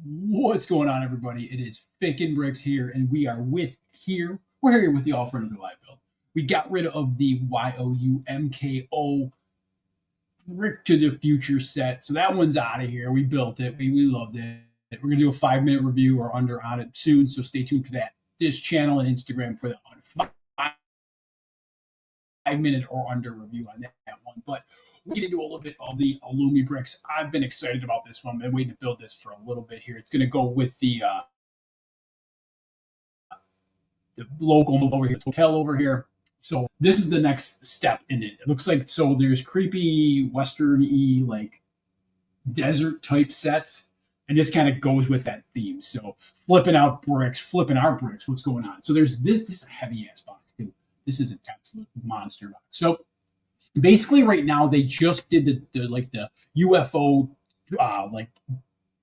What's going on, everybody? It is Finkin Bricks here, and we're here with y'all for another live build. We got rid of the YOUMKO Brick to the Future set, so that one's out of here. We built it. We loved it. We're gonna do a 5-minute review or under on it soon, so stay tuned for that. This channel and Instagram for the 5-minute or under review on that one. But we'll get into a little bit of the Lumibricks. I've been excited about this one. I've been waiting to build this for a little bit here. It's going to go with the local over here, the hotel over here. So this is the next step in it. It looks like, so there's creepy western-y like desert type sets, and this kind of goes with that theme. So flipping our bricks, what's going on? So there's this is a heavy ass box too. This is an absolute monster box. So basically right now they just did the UFO like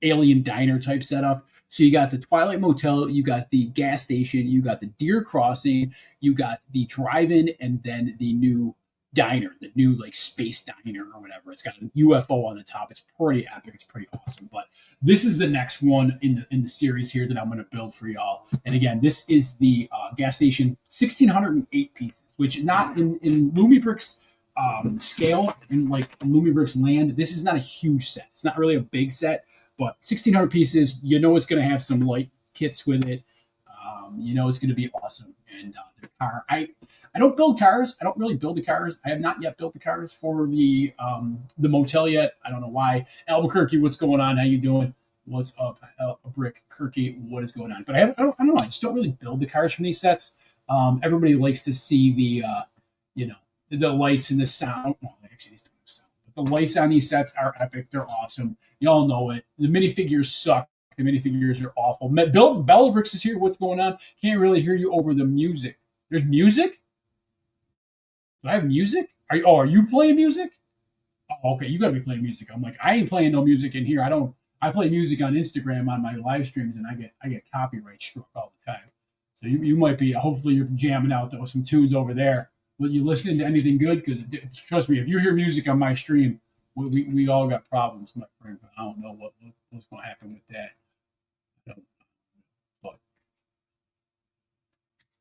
alien diner type setup. So you got the Twilight Motel, you got the gas station, you got the Deer Crossing, you got the drive-in, and then the new diner, the new like space diner or whatever. It's got a UFO on the top. It's pretty epic. It's pretty awesome. But this is the next one in the series here that I'm going to build for y'all. And again, this is the gas station, 1,608 pieces, which not in Lumibricks scale, in like Lumibricks land, this is not a huge set. It's not really a big set, but 1,600 pieces, you know it's going to have some light kits with it. You know it's going to be awesome. And the car, I don't build cars. I don't really build the cars. I have not yet built the cars for the motel yet. I don't know why. Albuquerque, what's going on? How you doing? What's up, Brick Kirky? What is going on? But I don't know. I just don't really build the cars from these sets. Everybody likes to see the the lights and the sound. Well, actually, these don't have sound. But the lights on these sets are epic. They're awesome. You all know it. The minifigures suck. The minifigures are awful. Bellabricks is here. What's going on? Can't really hear you over the music. There's music? Do I have music? Are you playing music? Oh, okay, you gotta be playing music. I'm like, I ain't playing no music in here. I play music on Instagram on my live streams, and I get copyright struck all the time. So you might be, hopefully you're jamming out some tunes over there. But you listening to anything good? Because trust me, if you hear music on my stream, we all got problems, my friend. But I don't know what's going to happen with that. But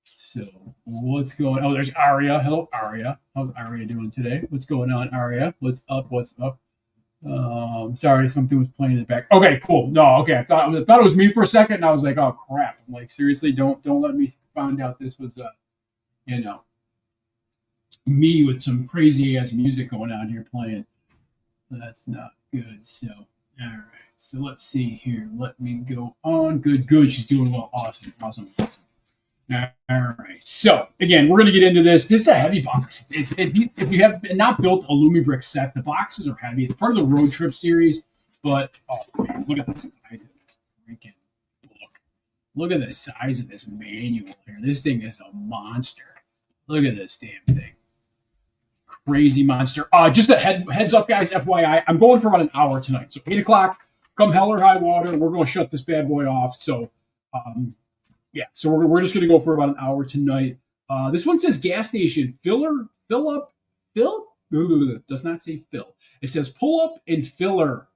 so what's going? Oh, there's Aria. Hello, Aria. How's Aria doing today? What's going on, Aria? What's up? What's up? Sorry, something was playing in the back. Okay, cool. No, okay. I thought it was me for a second, and I was like, oh crap. I'm like, seriously, don't let me find out this was me with some crazy ass music going on here playing. That's not good. So, all right. So let's see here. Let me go on. Good. She's doing well. Awesome. All right. So again, we're gonna get into this. This is a heavy box. If you have not built a Lumibrick set, the boxes are heavy. It's part of the road trip series. But oh man, look at the size of this freaking book. Look at the size of this manual here. This thing is a monster. Look at this damn thing. Crazy monster. Just a heads up, guys. FYI, I'm going for about an hour tonight. So 8 o'clock, come hell or high water, we're going to shut this bad boy off. So, yeah. So we're just going to go for about an hour tonight. This one says gas station fill. Does not say fill. It says pull up and filler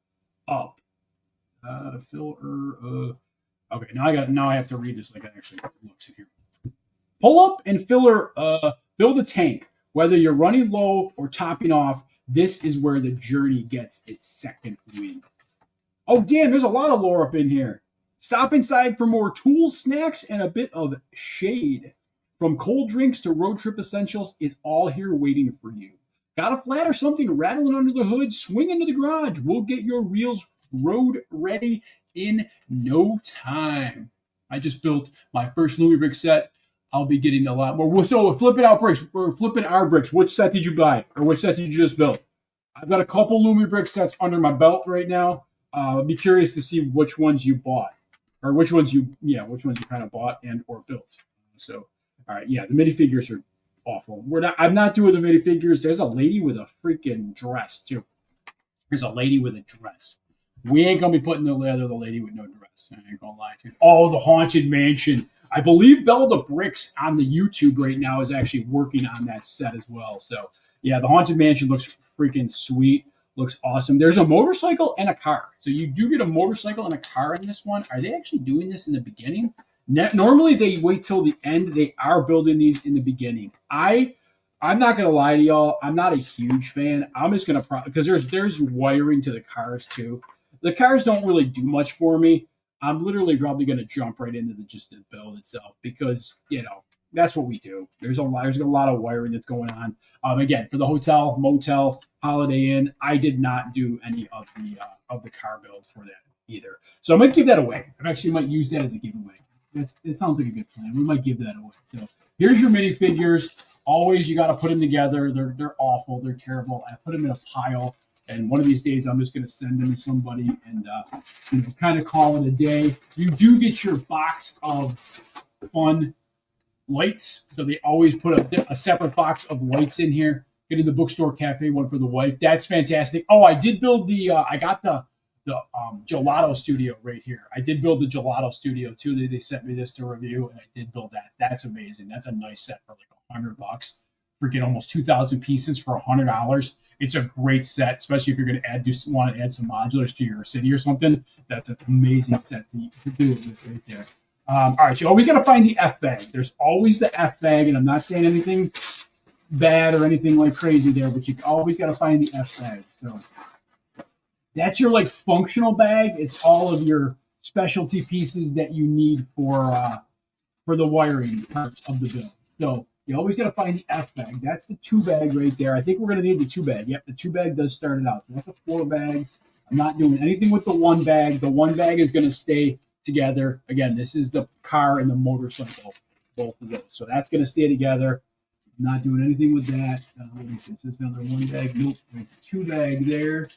up. Okay. Now I have to read this like it actually looks in here. Pull up and filler. Fill the tank. Whether you're running low or topping off, this is where the journey gets its second wind. Oh, damn, there's a lot of lore up in here. Stop inside for more tools, snacks, and a bit of shade. From cold drinks to road trip essentials, it's all here waiting for you. Got a flat or something rattling under the hood? Swing into the garage. We'll get your wheels road ready in no time. I just built my first Lumibrick set. I'll be getting a lot more. So flipping our bricks. Which set did you buy? Or which set did you just build? I've got a couple Lumibrick sets under my belt right now. I'll be curious to see which ones you bought. Or which ones you kind of bought and or built. So, all right, yeah, the minifigures are awful. I'm not doing the minifigures. There's a lady with a freaking dress, too. There's a lady with a dress. We ain't gonna be putting the lady with no dress. I ain't gonna lie to you. Oh, the Haunted Mansion. I believe Bella the Bricks on the YouTube right now is actually working on that set as well. So yeah, the Haunted Mansion looks freaking sweet. Looks awesome. There's a motorcycle and a car. So you do get a motorcycle and a car in this one. Are they actually doing this in the beginning? Normally they wait till the end. They are building these in the beginning. I'm not gonna lie to y'all. I'm not a huge fan. I'm just gonna because there's wiring to the cars too. The cars don't really do much for me. I'm literally probably gonna jump right into just the build itself because that's what we do. There's a lot of wiring that's going on. Again, for the hotel, motel, Holiday Inn, I did not do any of the car builds for that either. So I might give that away. I actually might use that as a giveaway. It sounds like a good plan. We might give that away. So here's your minifigures. Always, you got to put them together. They're awful. They're terrible. I put them in a pile, and one of these days, I'm just going to send them to somebody and kind of call it a day. You do get your box of fun lights, so they always put a separate box of lights in here. Getting the bookstore cafe one for the wife. That's fantastic. Oh, I did build I got the gelato studio right here. I did build the gelato studio too. They sent me this to review, and I did build that. That's amazing. That's a nice set for like $100. Freaking almost 2,000 pieces for $100. It's a great set, especially if you're going to want to add some modulars to your city or something. That's an amazing set to do with right there. All right, so we got to find the F bag. There's always the F bag, and I'm not saying anything bad or anything like crazy there, but you always got to find the F bag. So that's your like functional bag. It's all of your specialty pieces that you need for the wiring parts of the build. So you always got to find the F bag. That's the 2 bag right there. I think we're going to need the 2 bag. Yep, the 2 bag does start it out. So that's a 4 bag. I'm not doing anything with the 1 bag. The 1 bag is going to stay together. Again, this is the car and the motorcycle, both of those. So that's going to stay together. I'm not doing anything with that. Let me see. Is this another 1 bag? Nope. 2 bag there.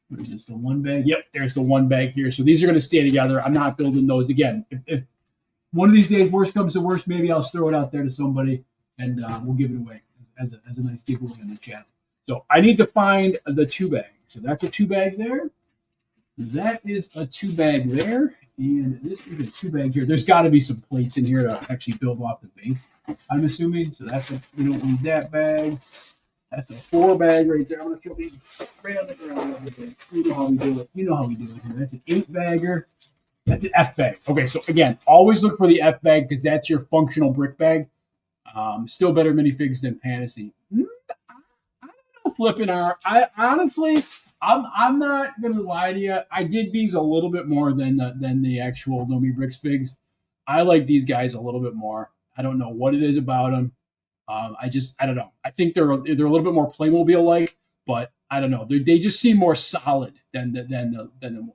Where's this, the 1 bag? Yep, there's the 1 bag here. So these are going to stay together. I'm not building those again. If one of these days, worst comes to worst, maybe I'll throw it out there to somebody and we'll give it away as a nice giveaway in the channel. So I need to find the 2 bag. So that's a 2 bag there. That is a 2 bag there. And this is a 2 bag here. There's got to be some plates in here to actually build off the base, I'm assuming. So we don't need that bag. That's a 4 bag right there. I'm going to throw these right on the ground. You know how we do it. You know how we do it here. That's an 8 bagger. That's an F bag. Okay, so again, always look for the F bag because that's your functional brick bag. Still better minifigs than Fantasy. I don't know, flipping our. I honestly, I'm not gonna lie to you. I dig these a little bit more than the actual Lumibricks figs. I like these guys a little bit more. I don't know what it is about them. I don't know. I think they're a little bit more Playmobil like, but I don't know. They just seem more solid than the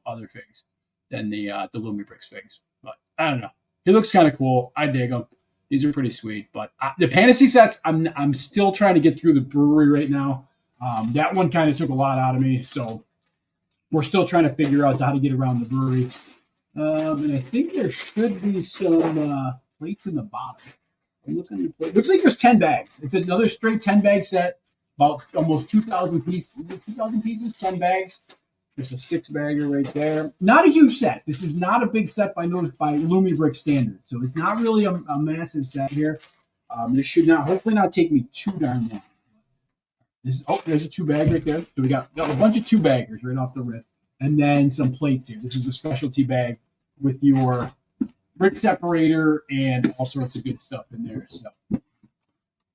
other figs, than the Lumibricks figs. But I don't know. It looks kind of cool. I dig them. These are pretty sweet. But the Fantasy sets, I'm still trying to get through the brewery right now. That one kind of took a lot out of me, so we're still trying to figure out how to get around the brewery. And I think there should be some plates in the bottom. It looks like there's 10 bags. It's another straight 10 bag set, about almost 2,000 pieces. 2,000 pieces, 10 bags. There's a 6 bagger right there. Not a huge set. This is not a big set by Lumibricks standards. So it's not really a massive set here. This should hopefully not take me too darn long. There's a 2 bag right there. So we got a bunch of 2 baggers right off the rip. And then some plates here. This is the specialty bag with your brick separator and all sorts of good stuff in there. So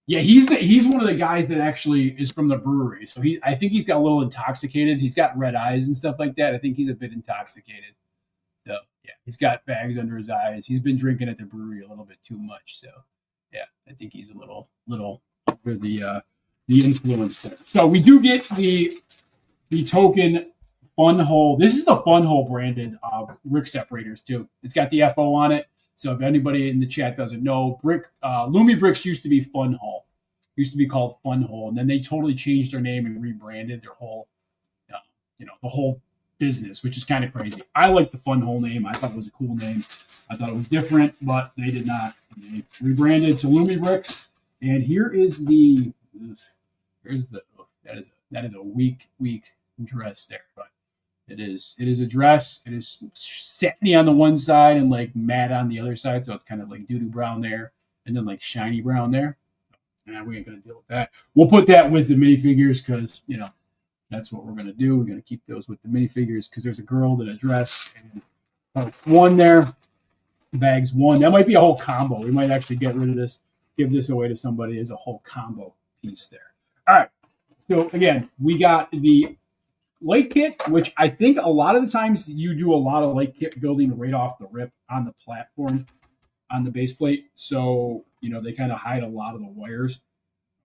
yeah, he's one of the guys that actually is from the brewery. So I think he's got a little intoxicated. He's got red eyes and stuff like that. I think he's a bit intoxicated. So yeah, he's got bags under his eyes. He's been drinking at the brewery a little bit too much. So yeah, I think he's a little under the influence there. So we do get the token Fun Hole. This is the Fun Hole branded brick separators too. It's got the FO on it. So if anybody in the chat doesn't know, Lumibricks used to be Fun Hole. Used to be called Fun Hole, and then they totally changed their name and rebranded their whole, the whole business, which is kind of crazy. I like the Fun Hole name. I thought it was a cool name. I thought it was different, but they did not. They rebranded to Lumibricks, and that is a weak dress there, but it is a dress. It is satiny on the one side and like matte on the other side, so it's kind of like doo-doo brown there and then like shiny brown there. And we ain't gonna deal with that. We'll put that with the minifigures because That's what we're going to do. We're going to keep those with the minifigures because there's a girl in a dress and one there. Bags one. That might be a whole combo. We might actually get rid of this, give this away to somebody as a whole combo piece there. All right. So again, we got the light kit, which I think a lot of the times you do a lot of light kit building right off the rip on the platform, on the base plate. So, you know, they kind of hide a lot of the wires.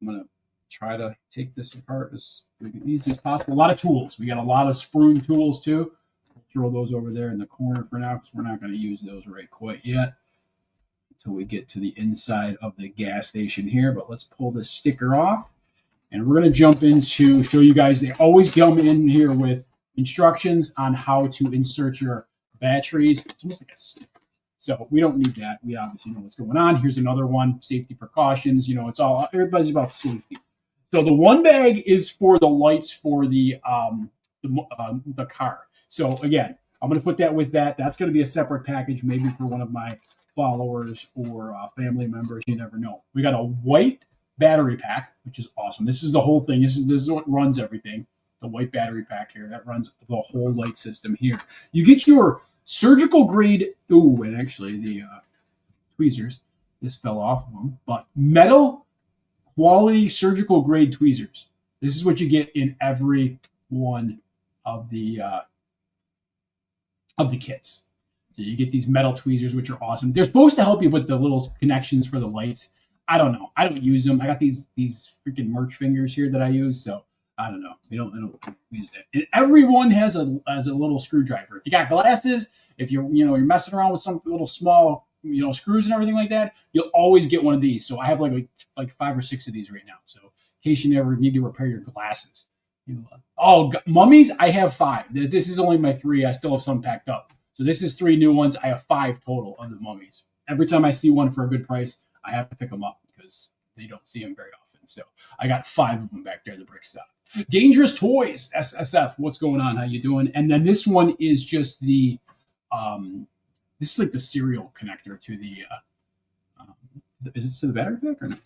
I'm going to try to take this apart as easy as possible. A lot of tools. We got a lot of spruce tools too. Throw those over there in the corner for now because we're not going to use those right quite yet until we get to the inside of the gas station here. But let's pull this sticker off and we're going to jump into show you guys. They always come in here with instructions on how to insert your batteries. It's almost like a sticker. So we don't need that. We obviously know what's going on. Here's another one, safety precautions. You know, it's all, everybody's about safety. So the one bag is for the lights for the car. So again, I'm going to put that with that. That's going to be a separate package, maybe for one of my followers or family members. You never know. We got a white battery pack, which is awesome. This is the whole thing. This is what runs everything. The white battery pack here that runs the whole light system here. You get your surgical grade. Ooh, and actually the tweezers. This fell off of them, but metal quality surgical grade tweezers. This is what you get in every one of the kits. So you get these metal tweezers, which are awesome. They're supposed to help you with the little connections for the lights. I don't know. I don't use them. I got these freaking merch fingers here that I use, so I don't know. I don't use that. And everyone has a little screwdriver. If you got glasses, if you're messing around with some little small screws and everything like that, you'll always get one of these. So I have like 5 or 6 of these right now. So in case you never need to repair your glasses. Mummies, I have 5. This is only my 3. I still have some packed up. So this is 3 new ones. I have 5 total of the mummies. Every time I see one for a good price, I have to pick them up because they don't see them very often. So I got 5 of them back there at the brick stop. Dangerous Toys, SSF. What's going on? How you doing? And then this one is just the, this is like the serial connector to the, is this to the battery pack or no?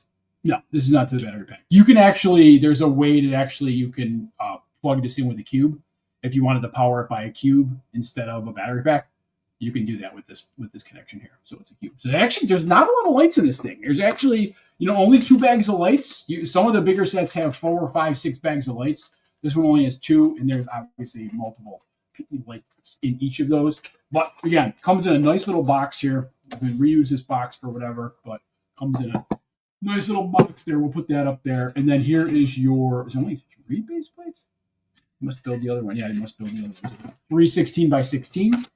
No, this is not to the battery pack. You can actually, there's a way that actually you can plug this in with a cube. If you wanted to power it by a cube instead of a battery pack, you can do that with this connection here. So it's a cube. So actually, there's not a lot of lights in this thing. There's actually, only 2 bags of lights. Some of the bigger sets have 4 or 5, 6 bags of lights. This one only has 2, and there's obviously multiple lights in each of those. But again, comes in a nice little box here. You can reuse this box for whatever, but comes in a nice little box there. We'll put that up there. And then here is there's only 3 base plates? You must build the other one. Yeah, you must build the other one. 3 16 by 16s.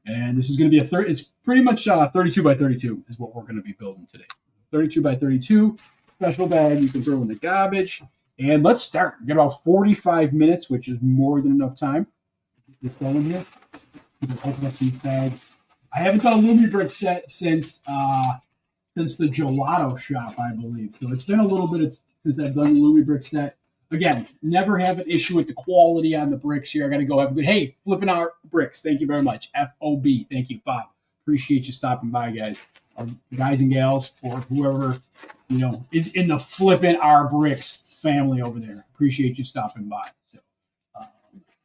And this is going to be it's pretty much 32 by 32 is what we're going to be building today. 32 by 32, special bag you can throw in the garbage. And let's start. We got about 45 minutes, which is more than enough time. Get this in here. We can open up these bags. I haven't done a Lumibricks set since the gelato shop, I believe. So it's been a little bit since I've done a Lumibricks set. Again, never have an issue with the quality on the bricks here. I got to go have a good, hey, flipping our bricks. Thank you very much. FOB. Thank you, Bob. Appreciate you stopping by, guys. Guys and gals, or whoever, is in the flipping our bricks family over there. Appreciate you stopping by. So,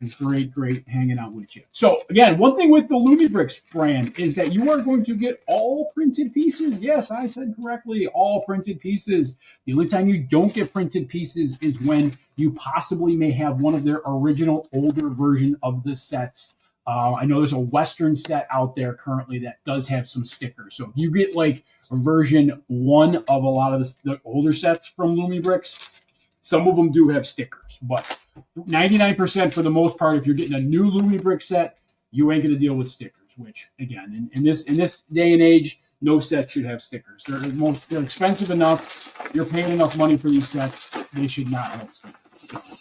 it's great hanging out with you. So, again, one thing with the Lumibricks brand is that you are going to get all printed pieces. Yes, I said correctly, all printed pieces. The only time you don't get printed pieces is when you possibly may have one of their original older version of the sets. I know there's a Western set out there currently that does have some stickers. So if you get like a version 1 of a lot of the older sets from Lumibricks, some of them do have stickers, but 99% for the most part, if you're getting a new Lumibricks set, you ain't going to deal with stickers, which again, in this day and age, no set should have stickers. They're expensive enough. You're paying enough money for these sets. They should not have stickers.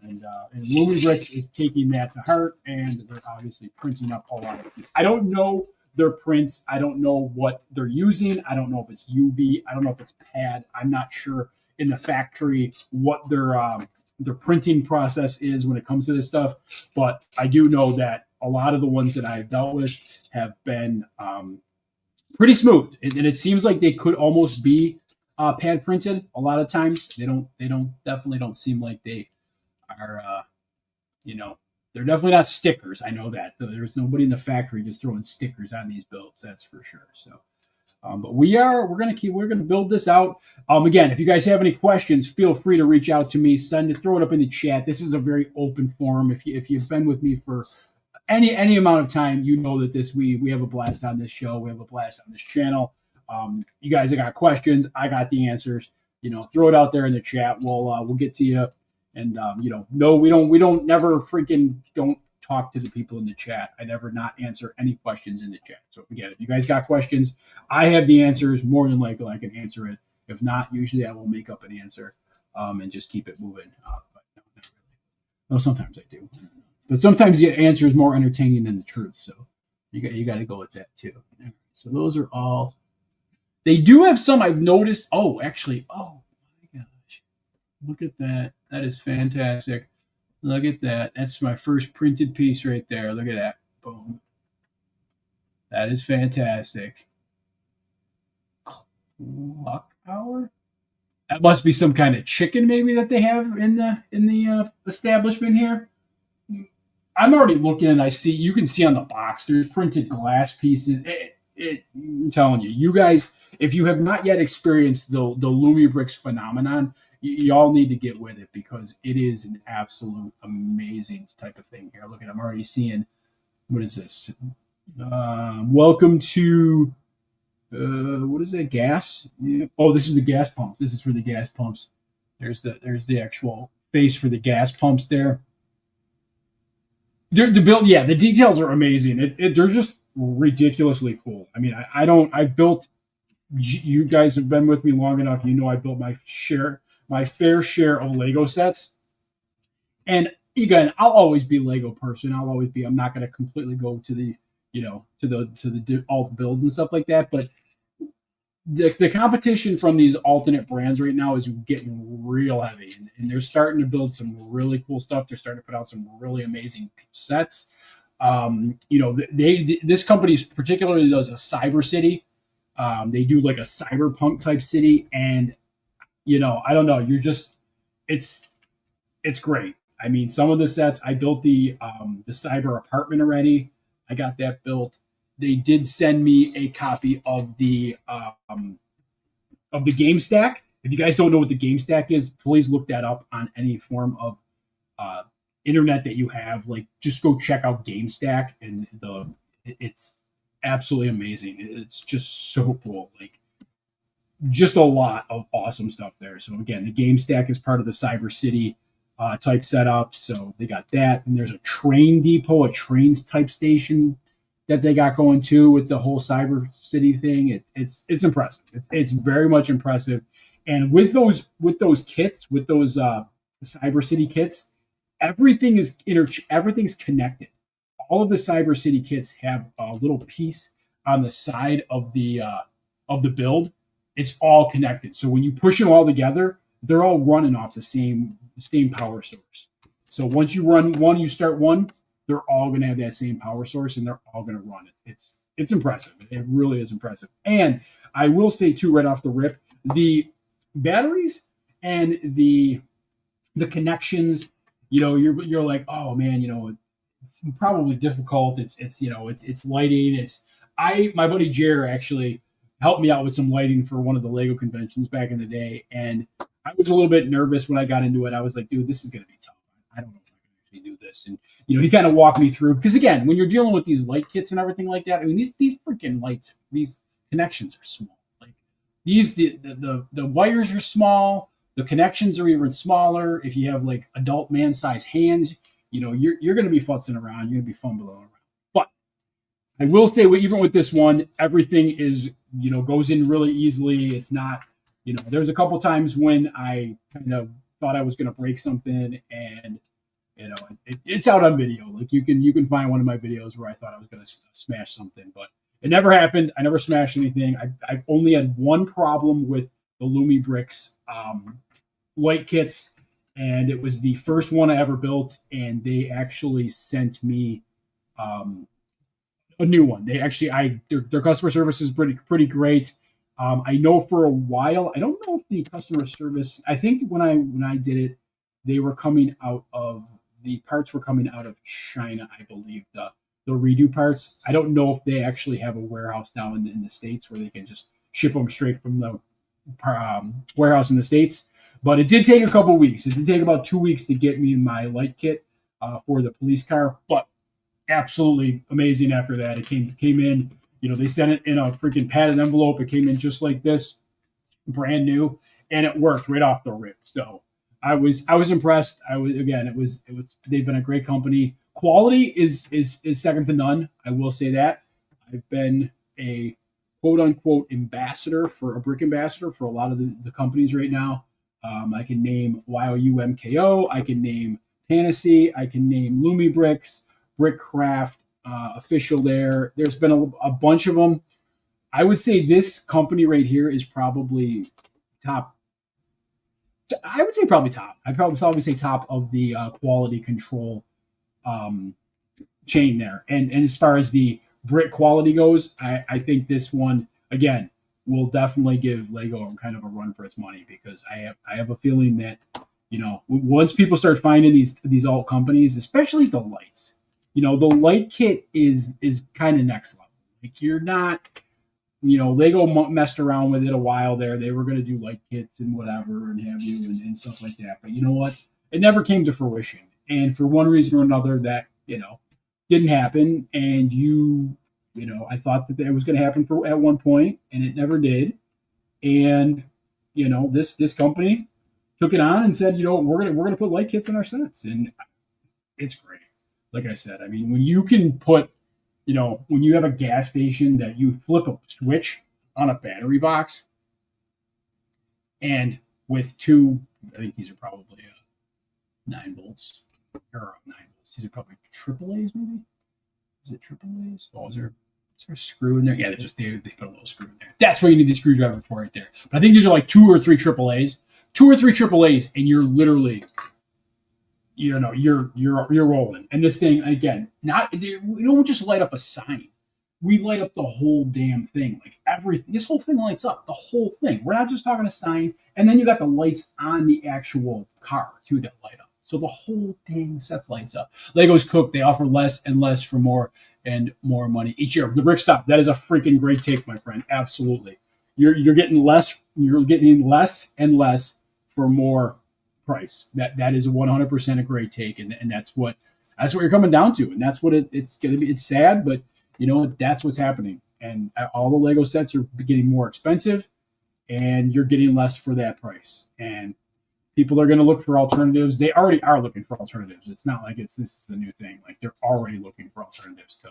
And Lumibricks is taking that to heart, and they're obviously printing up a lot of it. I don't know their prints. I don't know what they're using. I don't know if it's UV. I don't know if it's pad. I'm not sure in the factory what their printing process is when it comes to this stuff. But I do know that a lot of the ones that I've dealt with have been pretty smooth. And it seems like they could almost be pad printed a lot of times. They definitely don't seem like they are you know, they're definitely not stickers. I know that there's nobody in the factory just throwing stickers on these builds. That's for sure. So. But we're gonna build this out. Again, if you guys have any questions, feel free to reach out to me. Throw it up in the chat. This is a very open forum. If you've been with me for any amount of time, you know that we have a blast on this show. We have a blast on this channel. You guys have got questions. I got the answers. Throw it out there in the chat. We'll get to you. And no, we don't never don't talk to the people in the chat. I never not answer any questions in the chat. So again, if you guys got questions, I have the answers. More than likely, I can answer it. If not, usually I will make up an answer and just keep it moving. But no, not really. No, sometimes I do. But sometimes the answer is more entertaining than the truth. So you got to go with that too. So those are all. They do have some I've noticed. Oh, actually, oh my gosh, look at that. That is fantastic. Look at that. That's my first printed piece right there. Look at that. Boom. That is fantastic. Clock hour? That must be some kind of chicken maybe that they have in the establishment here. I'm already looking and you can see on the box there's printed glass pieces. I'm telling you, you guys, if you have not yet experienced the Lumibricks phenomenon, y'all need to get with it because it is an absolute amazing type of thing here. Look at, I'm already seeing, what is this? Welcome to, what is that, gas? Yeah. Oh, this is the gas pumps. This is for the gas pumps. There's the actual face for the gas pumps there. The build, yeah, the details are amazing. They're just ridiculously cool. I mean, I've built, you guys have been with me long enough. I built my fair share of Lego sets. And again, I'll always be a Lego person. I'm not going to completely go to the, to all the builds and stuff like that. But the competition from these alternate brands right now is getting real heavy. And they're starting to build some really cool stuff. They're starting to put out some really amazing sets. This company particularly does a cyber city. They do like a cyberpunk type city. And I don't know. It's great. I mean, some of the sets, I built the cyber apartment already. I got that built. They did send me a copy of the game stack. If you guys don't know what the game stack is, please look that up on any form of internet that you have. Like, just go check out Game Stack, and it's absolutely amazing. It's just so cool. Like, just a lot of awesome stuff there. So again, the game stack is part of the Cyber City type setup. So they got that, and there's a train depot, a trains type station that they got going too with the whole Cyber City thing. It's impressive. It's very much impressive. And with those kits, with those Cyber City kits, everything's connected. All of the Cyber City kits have a little piece on the side of the build. It's all connected. So when you push them all together, they're all running off the same power source. So once you run one, you start one, they're all going to have that same power source, and they're all going to run it. It's impressive. It really is impressive. And I will say too, right off the rip, the batteries and the connections, you're like, oh man, it's probably difficult. It's lighting. My buddy Jer actually helped me out with some lighting for one of the Lego conventions back in the day. And I was a little bit nervous when I got into it. I was like, dude, this is going to be tough. I don't know if I can actually do this. And, he kind of walked me through, because again, when you're dealing with these light kits and everything like that, I mean, these freaking lights, these connections are small. Like the wires are small. The connections are even smaller. If you have like adult man-sized hands, you're going to be futzing around. You're going to be fumbling around. But I will say, even with this one, everything is, goes in really easily. It's not, there's a couple times when I kind of thought I was going to break something, and, it's out on video. Like you can find one of my videos where I thought I was going to smash something, but it never happened. I never smashed anything. I've only had one problem with the Lumibricks light kits, and it was the first one I ever built, and they actually sent me a new one. They actually, their customer service is pretty great. I know for a while, I don't know if the customer service, I think when I did it, they were coming out of the parts were coming out of China, I believe. The redo parts. I don't know if they actually have a warehouse now in the States where they can just ship them straight from the warehouse in the States. But it did take a couple weeks. It did take about 2 weeks to get me my light kit for the police car. But absolutely amazing after that. It came in, they sent it in a freaking padded envelope. It came in just like this, brand new, and it worked right off the rip. So I was impressed. It was they've been a great company. Quality is second to none. I will say that. I've been a quote unquote ambassador for a brick ambassador for a lot of the companies right now. I can name YOUMKO. I can name Fantasy. I can name Lumibricks, Brickcraft, Official there. There's been a bunch of them. I would say this company right here is probably top. I would say probably top. I'd probably say top of the quality control chain there. And as far as the brick quality goes, I think this one, again, will definitely give Lego kind of a run for its money, because I have a feeling that, once people start finding these alt companies, especially the lights, the light kit is kind of next level. Like, you're not, Lego messed around with it a while there. They were going to do light kits and whatever and have you and stuff like that. But you know what? It never came to fruition. And for one reason or another, that, didn't happen. And I thought that it was going to happen at one point, and it never did. And, this company took it on and said, we're going to put light kits in our sets. And it's great. Like I said, I mean, when you can put, when you have a gas station that you flip a switch on a battery box, and with two, I think these are probably 9 volts, or 9 volts. These are probably AAAs, maybe? Is it AAAs? Oh, is there a screw in there? Yeah, they put a little screw in there. That's what you need the screwdriver for right there. But I think these are like 2 or 3 AAAs. 2 or 3 AAAs, and you're literally, you're rolling. And this thing, again, we don't just light up a sign. We light up the whole damn thing. Like, this whole thing lights up. The whole thing. We're not just talking a sign. And then you got the lights on the actual car too that light up. So the whole thing sets lights up. Lego's cooked. They offer less and less for more and more money each year. The brick stop. That is a freaking great take, my friend. Absolutely. You're getting less. You're getting less and less for more price. That is 100% a great take, and that's what you're coming down to, and that's what it's going to be. It's sad, but that's what's happening. And all the Lego sets are getting more expensive, and you're getting less for that price. And people are going to look for alternatives. They already are looking for alternatives. It's not like this is a new thing. Like, they're already looking for alternatives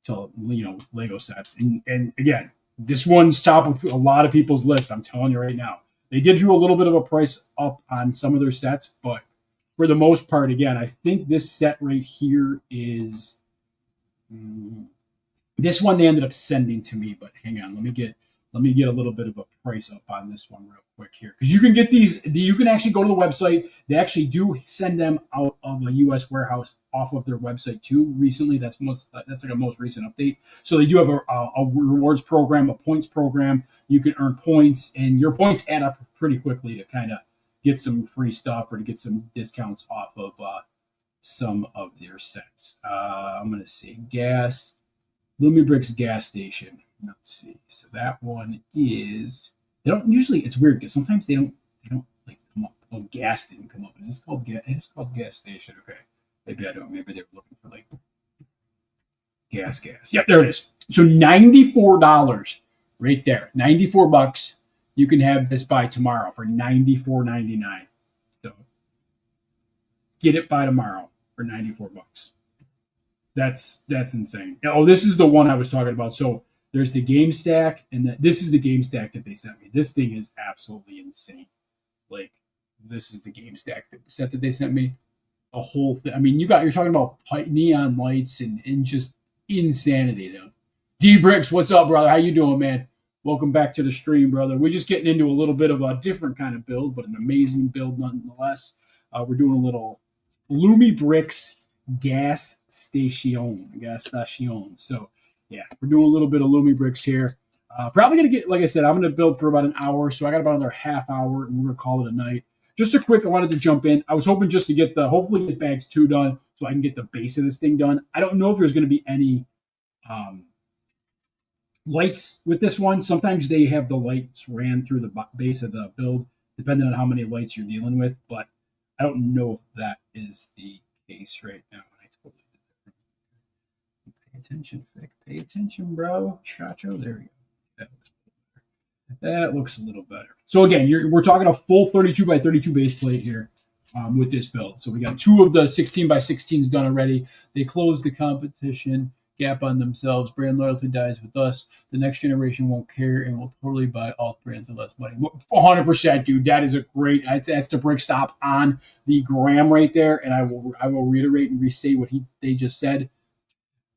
to Lego sets. And again, this one's top of a lot of people's list. I'm telling you right now. They did do a little bit of a price up on some of their sets, but for the most part, again, I think this set right here is this one they ended up sending to me. But hang on, let me get a little bit of a price up on this one real quick here, because you can get these. You can actually go to the website. They actually do send them out of a U.S. warehouse off of their website too. Recently, that's like a most recent update. So they do have a rewards program, a points program. You can earn points, and your points add up pretty quickly to kind of get some free stuff or to get some discounts off of some of their sets. I'm going to say Lumibricks gas station. Let's see. So that one is, they don't usually, it's weird because sometimes they don't like come up. Oh, gas didn't come up. Is this called gas? It's called gas station. Okay. Maybe I don't. Maybe they're looking for like gas. Yep, there it is. So $94 right there. $94. You can have this by tomorrow for $94.99. So get it by tomorrow for $94. That's insane. Oh, this is the one I was talking about. So there's the game stack, and this is the game stack that they sent me. This thing is absolutely insane. Like, this is the game stack set that they sent me. A whole thing. I mean, you're talking about neon lights and just insanity, though. D Bricks, what's up, brother? How you doing, man? Welcome back to the stream, brother. We're just getting into a little bit of a different kind of build, but an amazing build nonetheless. We're doing a little Lumibricks gas station. So, yeah, we're doing a little bit of Lumibricks here. Probably going to get, like I said, I'm going to build for about an hour, so I got about another half hour, and we're going to call it a night. just a quick. I wanted to jump in. I was hoping just to get hopefully get bags 2 done, so I can get the base of this thing done. I don't know if there's going to be any um, lights with this one. Sometimes they have the lights ran through the base of the build, depending on how many lights you're dealing with. But I don't know if that is the case right now. I totally did that. Pay attention, Vic. Pay attention, bro. Chacho. There you go. That looks a little better. So again, we're talking a full 32 by 32 base plate here with this build. So we got 2 of the 16 by 16s done already. They closed the competition gap on themselves. Brand loyalty dies with us. The next generation won't care and will totally buy all brands and less money. 100%, dude. That is a great. That's the brick stop on the gram right there. And I will reiterate and restate what they just said.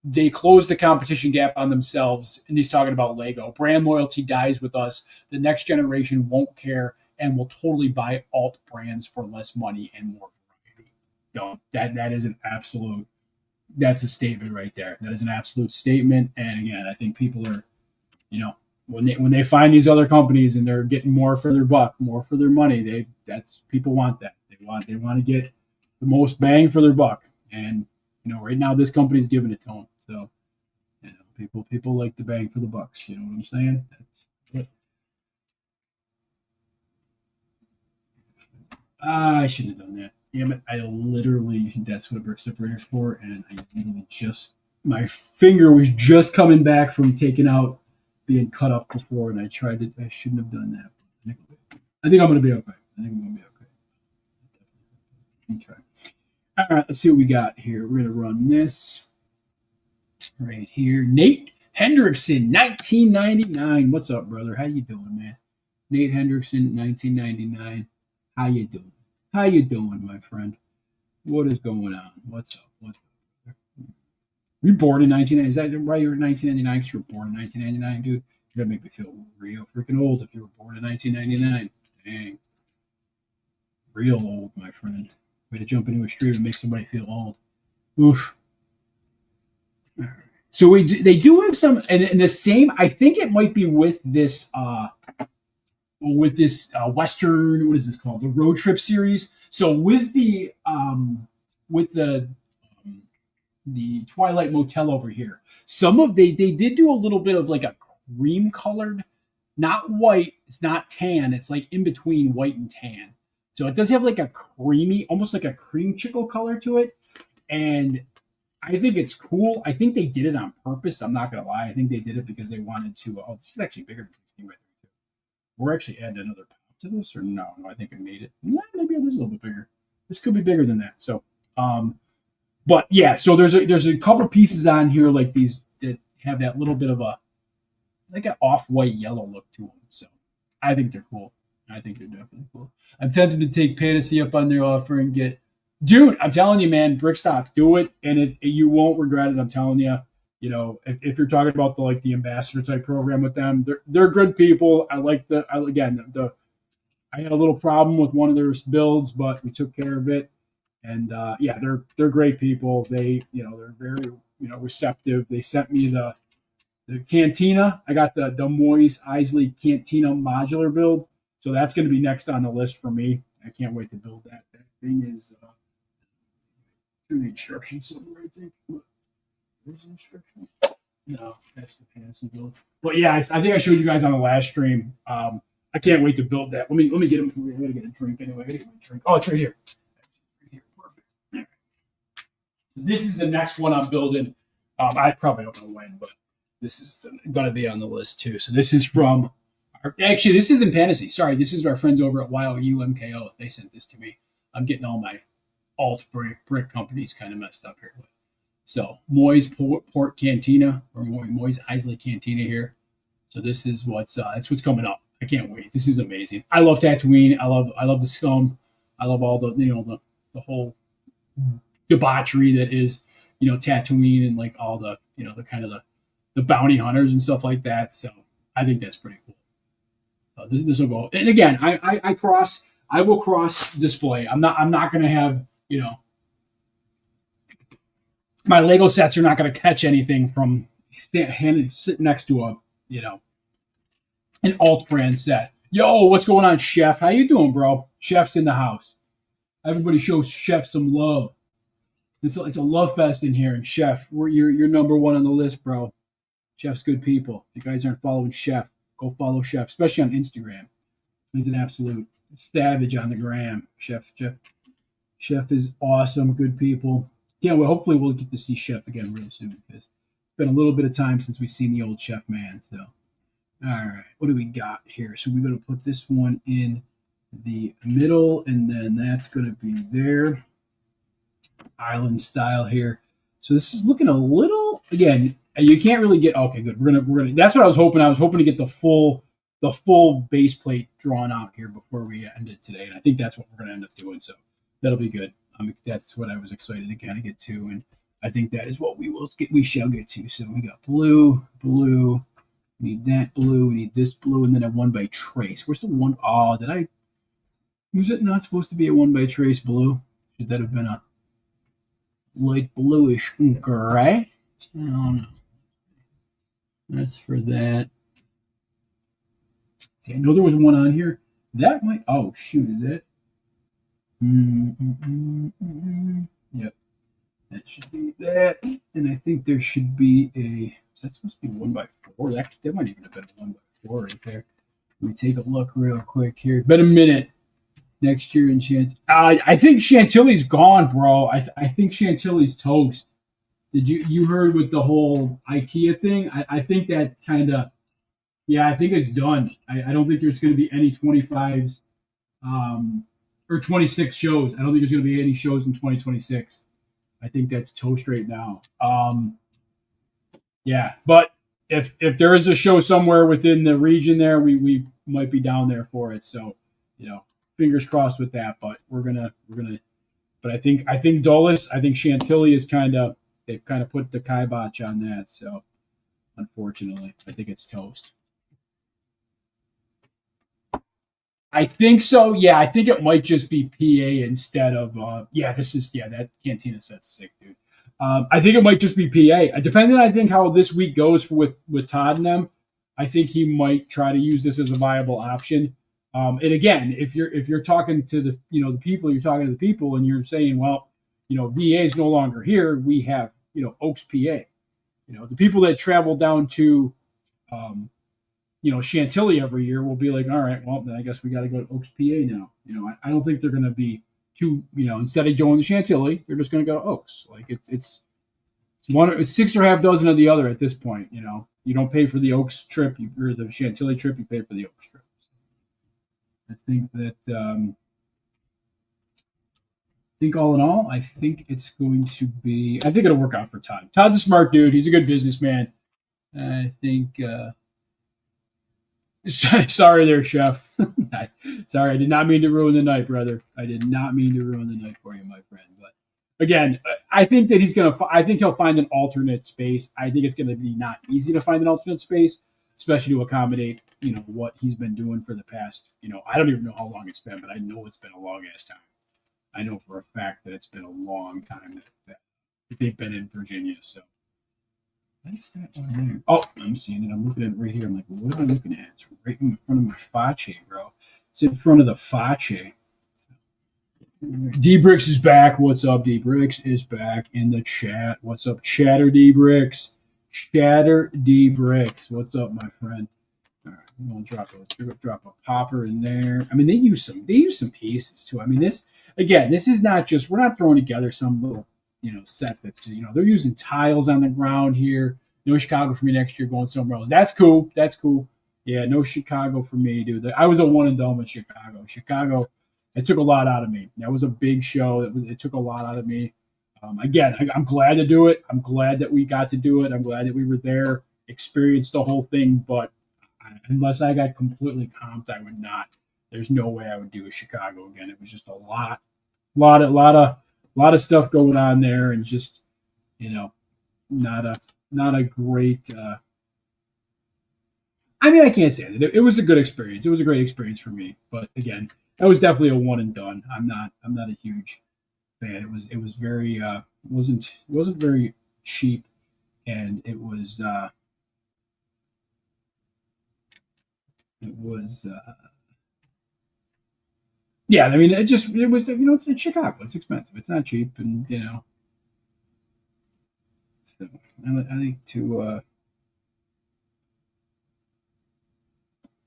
They closed the competition gap on themselves, and he's talking about Lego. Brand loyalty dies with us. The next generation won't care and will totally buy alt brands for less money and more variety. That is an absolute. That's a statement right there. That is an absolute statement. And again, I think people are, when they find these other companies and they're getting more for their buck, more for their money, people want that. They want to get the most bang for their buck. And right now this company's giving it to them. So, people like the bang for the bucks. You know what I'm saying? That's it. I shouldn't have done that. Damn it! That's what a brick separator's for, and I literally my finger was just coming back from taking out being cut up before, and I shouldn't have done that. I think I'm gonna be okay. Okay. All right, let's see what we got here. We're gonna run this right here. Nate Hendrickson, 1999. What's up, brother? How you doing, man? Nate Hendrickson, 1999. How you doing? How you doing, my friend? What is going on? What's up? You born in 1999? Is that why you're 1999? Because you were born in 1999, dude. You're gonna make me feel real freaking old if you were born in 1999. Dang, real old, my friend. Way to jump into a stream and make somebody feel old. Oof. So they do have some, and the same. I think it might be with this Western. What is this called? The Road Trip series. So with the Twilight Motel over here, they did do a little bit of like a cream colored, not white. It's not tan. It's like in between white and tan. So it does have like a creamy, almost like a cream chicle color to it. And I think it's cool. I think they did it on purpose. I'm not going to lie. I think they did it because they wanted to. Oh, this is actually bigger than 16 by 32. We're actually adding another pop to this, or no? I think I made it. Maybe it is a little bit bigger. This could be bigger than that. So, but yeah. So there's a couple pieces on here like these that have that little bit of like an off-white yellow look to them. So I think they're cool. I think they're definitely cool. I'm tempted to take Fantasy up on their offer and get, dude. I'm telling you, man, Brickstop, do it, and you won't regret it. I'm telling you. If you're talking about the ambassador type program with them, they're good people. I had a little problem with one of their builds, but we took care of it. And yeah, they're great people. They're very receptive. They sent me the Cantina. I got the Moyes Isley Cantina modular build. So that's going to be next on the list for me. I can't wait to build that. That thing is the instructions somewhere, I think. There's instructions. No, that's the fantasy build. But yeah, I think I showed you guys on the last stream. I can't wait to build that. Let me get them. We're gonna get a drink anyway. I gotta get my drink. Oh, it's right here. Perfect. This is the next one I'm building. I probably don't know when, but this is gonna be on the list too. So this is from. Actually, this isn't Fantasy. Sorry, this is our friends over at YOUMKO. They sent this to me. I'm getting all my alt brick companies kind of messed up here. So Moyes Port Cantina, or Moyes Isley Cantina here. So this is that's what's coming up. I can't wait. This is amazing. I love Tatooine. I love the scum. I love all the the whole debauchery that is Tatooine and like all the the kind of the bounty hunters and stuff like that. So I think that's pretty cool. This will go. And again, I will cross display. I'm not going to have my Lego sets are not going to catch anything from sitting next to a an alt brand set. Yo, what's going on, Chef? How you doing, bro? Chef's in the house. Everybody shows Chef some love. It's a love fest in here, and Chef, you're number one on the list, bro. Chef's good people. If you guys aren't following Chef, go follow Chef, especially on Instagram. He's an absolute savage on the gram. Chef is awesome. Good people. Yeah, well, hopefully we'll get to see Chef again real soon because it's been a little bit of time since we've seen the old Chef man. So, all right, what do we got here? So we're gonna put this one in the middle, and then that's gonna be there, island style here. So this is looking a little again. You can't really get okay. Good. We're gonna. That's what I was hoping. I was hoping to get the full base plate drawn out here before we end it today, and I think that's what we're gonna end up doing. So that'll be good. That's what I was excited to kind of get to, and I think that is what we will get. We shall get to. So we got blue, blue. We need that blue. We need this blue, and then a one by trace. Where's the one? Oh, did I? Was it not supposed to be a one by trace blue? Should that have been a light bluish gray? I don't know. That's for that. I know there was one on here. That might. Oh shoot! Is it? Yep. That should be that. And I think there should be a. Is that supposed to be one by four? That might even have been a one by four right there. Let me take a look real quick here. It's been a minute. Next year in Chantilly. I think Chantilly's gone, bro. I think Chantilly's toast. Did you heard with the whole IKEA thing? I think that kind of yeah. I think it's done. I don't think there's going to be any 25s or 26 shows. I don't think there's going to be any shows in 2026. I think that's toast right now. Yeah, but if there is a show somewhere within the region there, we might be down there for it. So, fingers crossed with that. But we're gonna. But I think Dulles, I think Chantilly is they've kind of put the kibosh on that. So unfortunately, I think it's toast. I think so. Yeah, I think it might just be PA instead of. Yeah, that Cantina set's sick, dude. I think it might just be PA. Depending, I think how this week goes with Todd and them. I think he might try to use this as a viable option. And again, if you're talking to the people, you're talking to the people, and you're saying, well, VA is no longer here. We have Oaks, PA. The people that travel down to Chantilly every year will be like, all right, well, then I guess we got to go to Oaks, PA now. I don't think they're going to be too, instead of going to Chantilly, they're just going to go to Oaks. Like it's six or half dozen of the other at this point. You don't pay for the Oaks trip or the Chantilly trip, you pay for the Oaks trip. I think that, all in all, I think it's going to be, I think it'll work out for Todd. Todd's a smart dude. He's a good businessman. I think, sorry there, Chef. Sorry, I did not mean to ruin the night, brother. I did not mean to ruin the night for you, my friend. But again, I think that I think he'll find an alternate space. I think it's going to be not easy to find an alternate space, especially to accommodate, what he's been doing for the past, I don't even know how long it's been, but I know it's been a long ass time. I know for a fact that it's been a long time that they've been in Virginia. So that's that one there. Oh, I'm seeing it. I'm looking at it right here. I'm like, what am I looking at? It's right in front of my Face, bro. It's in front of the Face. D Bricks is back. What's up? D Bricks is back in the chat. What's up, Chatter D Bricks? Chatter D Bricks. What's up, my friend? All right, I'm gonna drop a popper in there. I mean, they use some pieces too. I mean, this is not just, we're not throwing together some little set that they're using tiles on the ground here. No Chicago for me next year, going somewhere else. That's cool. Yeah, no Chicago for me, dude. I was a one and done with Chicago, it took a lot out of me. That was a big show. It took a lot out of me. Again, I'm glad to do it. I'm glad that we got to do it. I'm glad that we were there, experienced the whole thing. But unless I got completely comped, I would not. There's no way I would do a Chicago again. It was just a lot of stuff going on there, and just not a great. I mean, I can't say that it was a good experience. It was a great experience for me, but again, that was definitely a one and done. I'm not a huge fan. It was very wasn't very cheap, and it was Yeah, I mean, it was, it's in Chicago. It's expensive. It's not cheap, and so I think to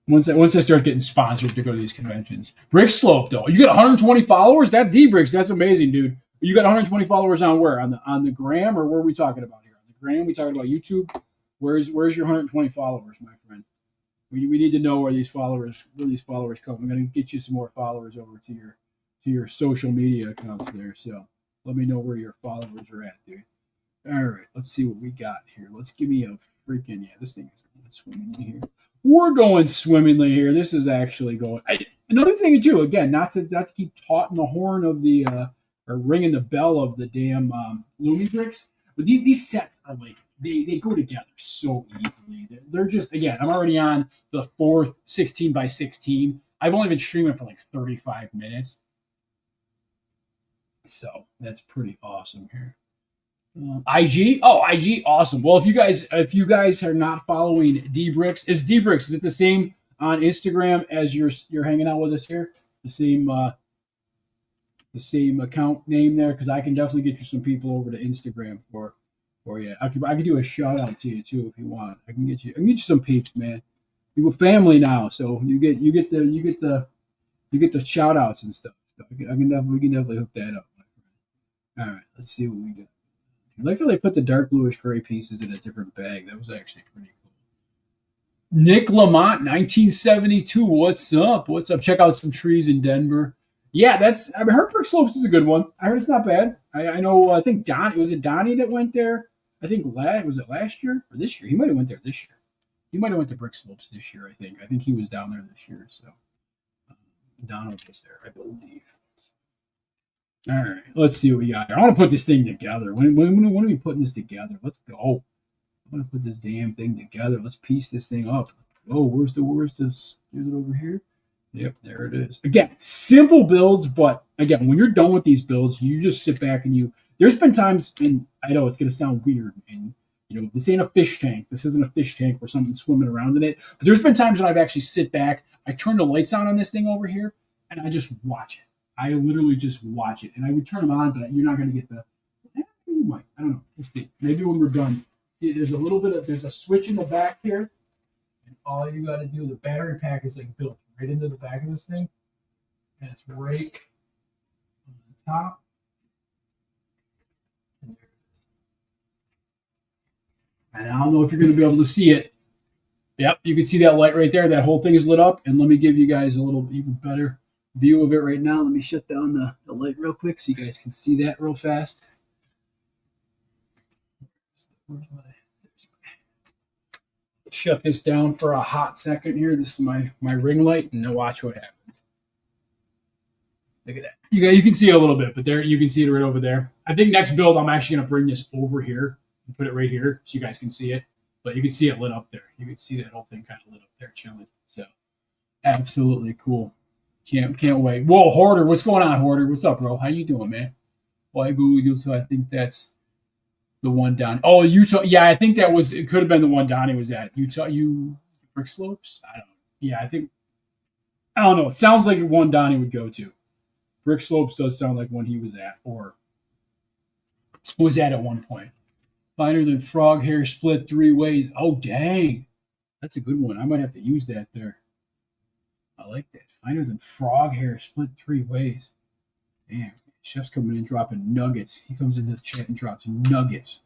once I start getting sponsored to go to these conventions. Brick Slope though, you got 120 followers. That D Bricks, that's amazing, dude. You got 120 followers on where? On the gram, or where are we talking about here? On the gram, we talking about YouTube. Where's your 120 followers, my friend? We need to know where these followers come. I'm gonna get you some more followers over to your social media accounts there. So let me know where your followers are at, dude. All right, let's see what we got here. Let's give me a freaking this thing is going swimmingly here. We're going swimmingly here. This is actually going. Another thing too. Again, not to keep tauting the horn of the or ringing the bell of the damn Lumibricks, but these sets are like they go together so easily. They're just again. I'm already on the fourth 16 by 16. I've only been streaming for like 35 minutes, so that's pretty awesome here. IG, IG, awesome. Well, if you guys are not following D Bricks, is it the same on Instagram as you're hanging out with us here? The same account name there, because I can definitely get you some people over to Instagram for you. I could do a shout out to you too if you want. I can get you some peeps, man. We're family now, so you get the shout outs and stuff. So we can definitely hook that up. All right, let's see what we got. I like how they put the dark bluish gray pieces in a different bag. That was actually pretty cool. Nick Lamont, 1972. What's up? What's up? Check out some trees in Denver. Yeah, I heard Brick Slopes is a good one. I heard it's not bad. I know. I think was it Donnie that went there? I think was it last year or this year? He might have went there this year. He might have went to Brick Slopes this year. I think he was down there this year. So Donald was there, I believe. All right, let's see what we got here. I want to put this thing together. When are we putting this together? Let's go. I want to put this damn thing together. Let's piece this thing up. Oh, where's this? Is it over here? Yep, there it is. Again, simple builds, but again, when you're done with these builds, you just sit back and there's been times, and I know it's going to sound weird, and this ain't a fish tank. This isn't a fish tank where something's swimming around in it. But there's been times when I've actually sit back, I turn the lights on this thing over here, and I just watch it. I literally just watch it, and I would turn them on, but you're not going to get you might. I don't know. Let's see. Maybe when we're done. There's a switch in the back here, and all you got to do, the battery pack is like built right into the back of this thing, and it's right on the top. And I don't know if you're going to be able to see it. Yep, you can see that light right there. That whole thing is lit up, and let me give you guys a little even better view of it right now. Let me shut down the light real quick so you guys can see that real fast. Shut this down for a hot second here. This is my ring light, and now watch what happens. Look at that. You can see it a little bit, but there you can see it right over there. I think next build I'm actually going to bring this over here and put it right here so you guys can see it. But you can see it lit up there. You can see that whole thing kind of lit up there, chilling. So absolutely cool. Can't wait. Whoa, Hoarder, what's going on, Hoarder? What's up, bro? How you doing, man? Why Google so I think that's the one down. Oh, Utah. Yeah, I think it could have been the one Donnie was at. Utah, Brick Slopes? I don't know. Yeah, I don't know. It sounds like one Donnie would go to. Brick Slopes does sound like one he was at, or was at one point. Finer than frog hair split 3 ways. Oh, dang. That's a good one. I might have to use that there. I like that. Finer than frog hair split 3 ways. Damn. Chef's coming in dropping nuggets. He comes into the chat and drops nuggets.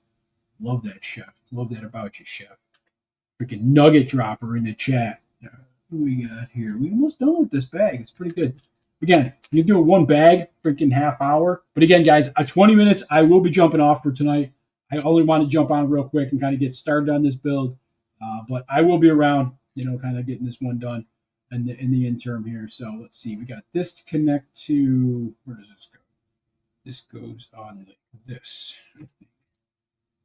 Love that, Chef. Love that about you, Chef. Freaking nugget dropper in the chat. What do we got here? We're almost done with this bag. It's pretty good. Again, you do one bag, freaking half hour. But again, guys, 20 minutes, I will be jumping off for tonight. I only want to jump on real quick and kind of get started on this build. But I will be around, kind of getting this one done in the interim here. So let's see. We got this to connect to, where does this go? This goes on like this.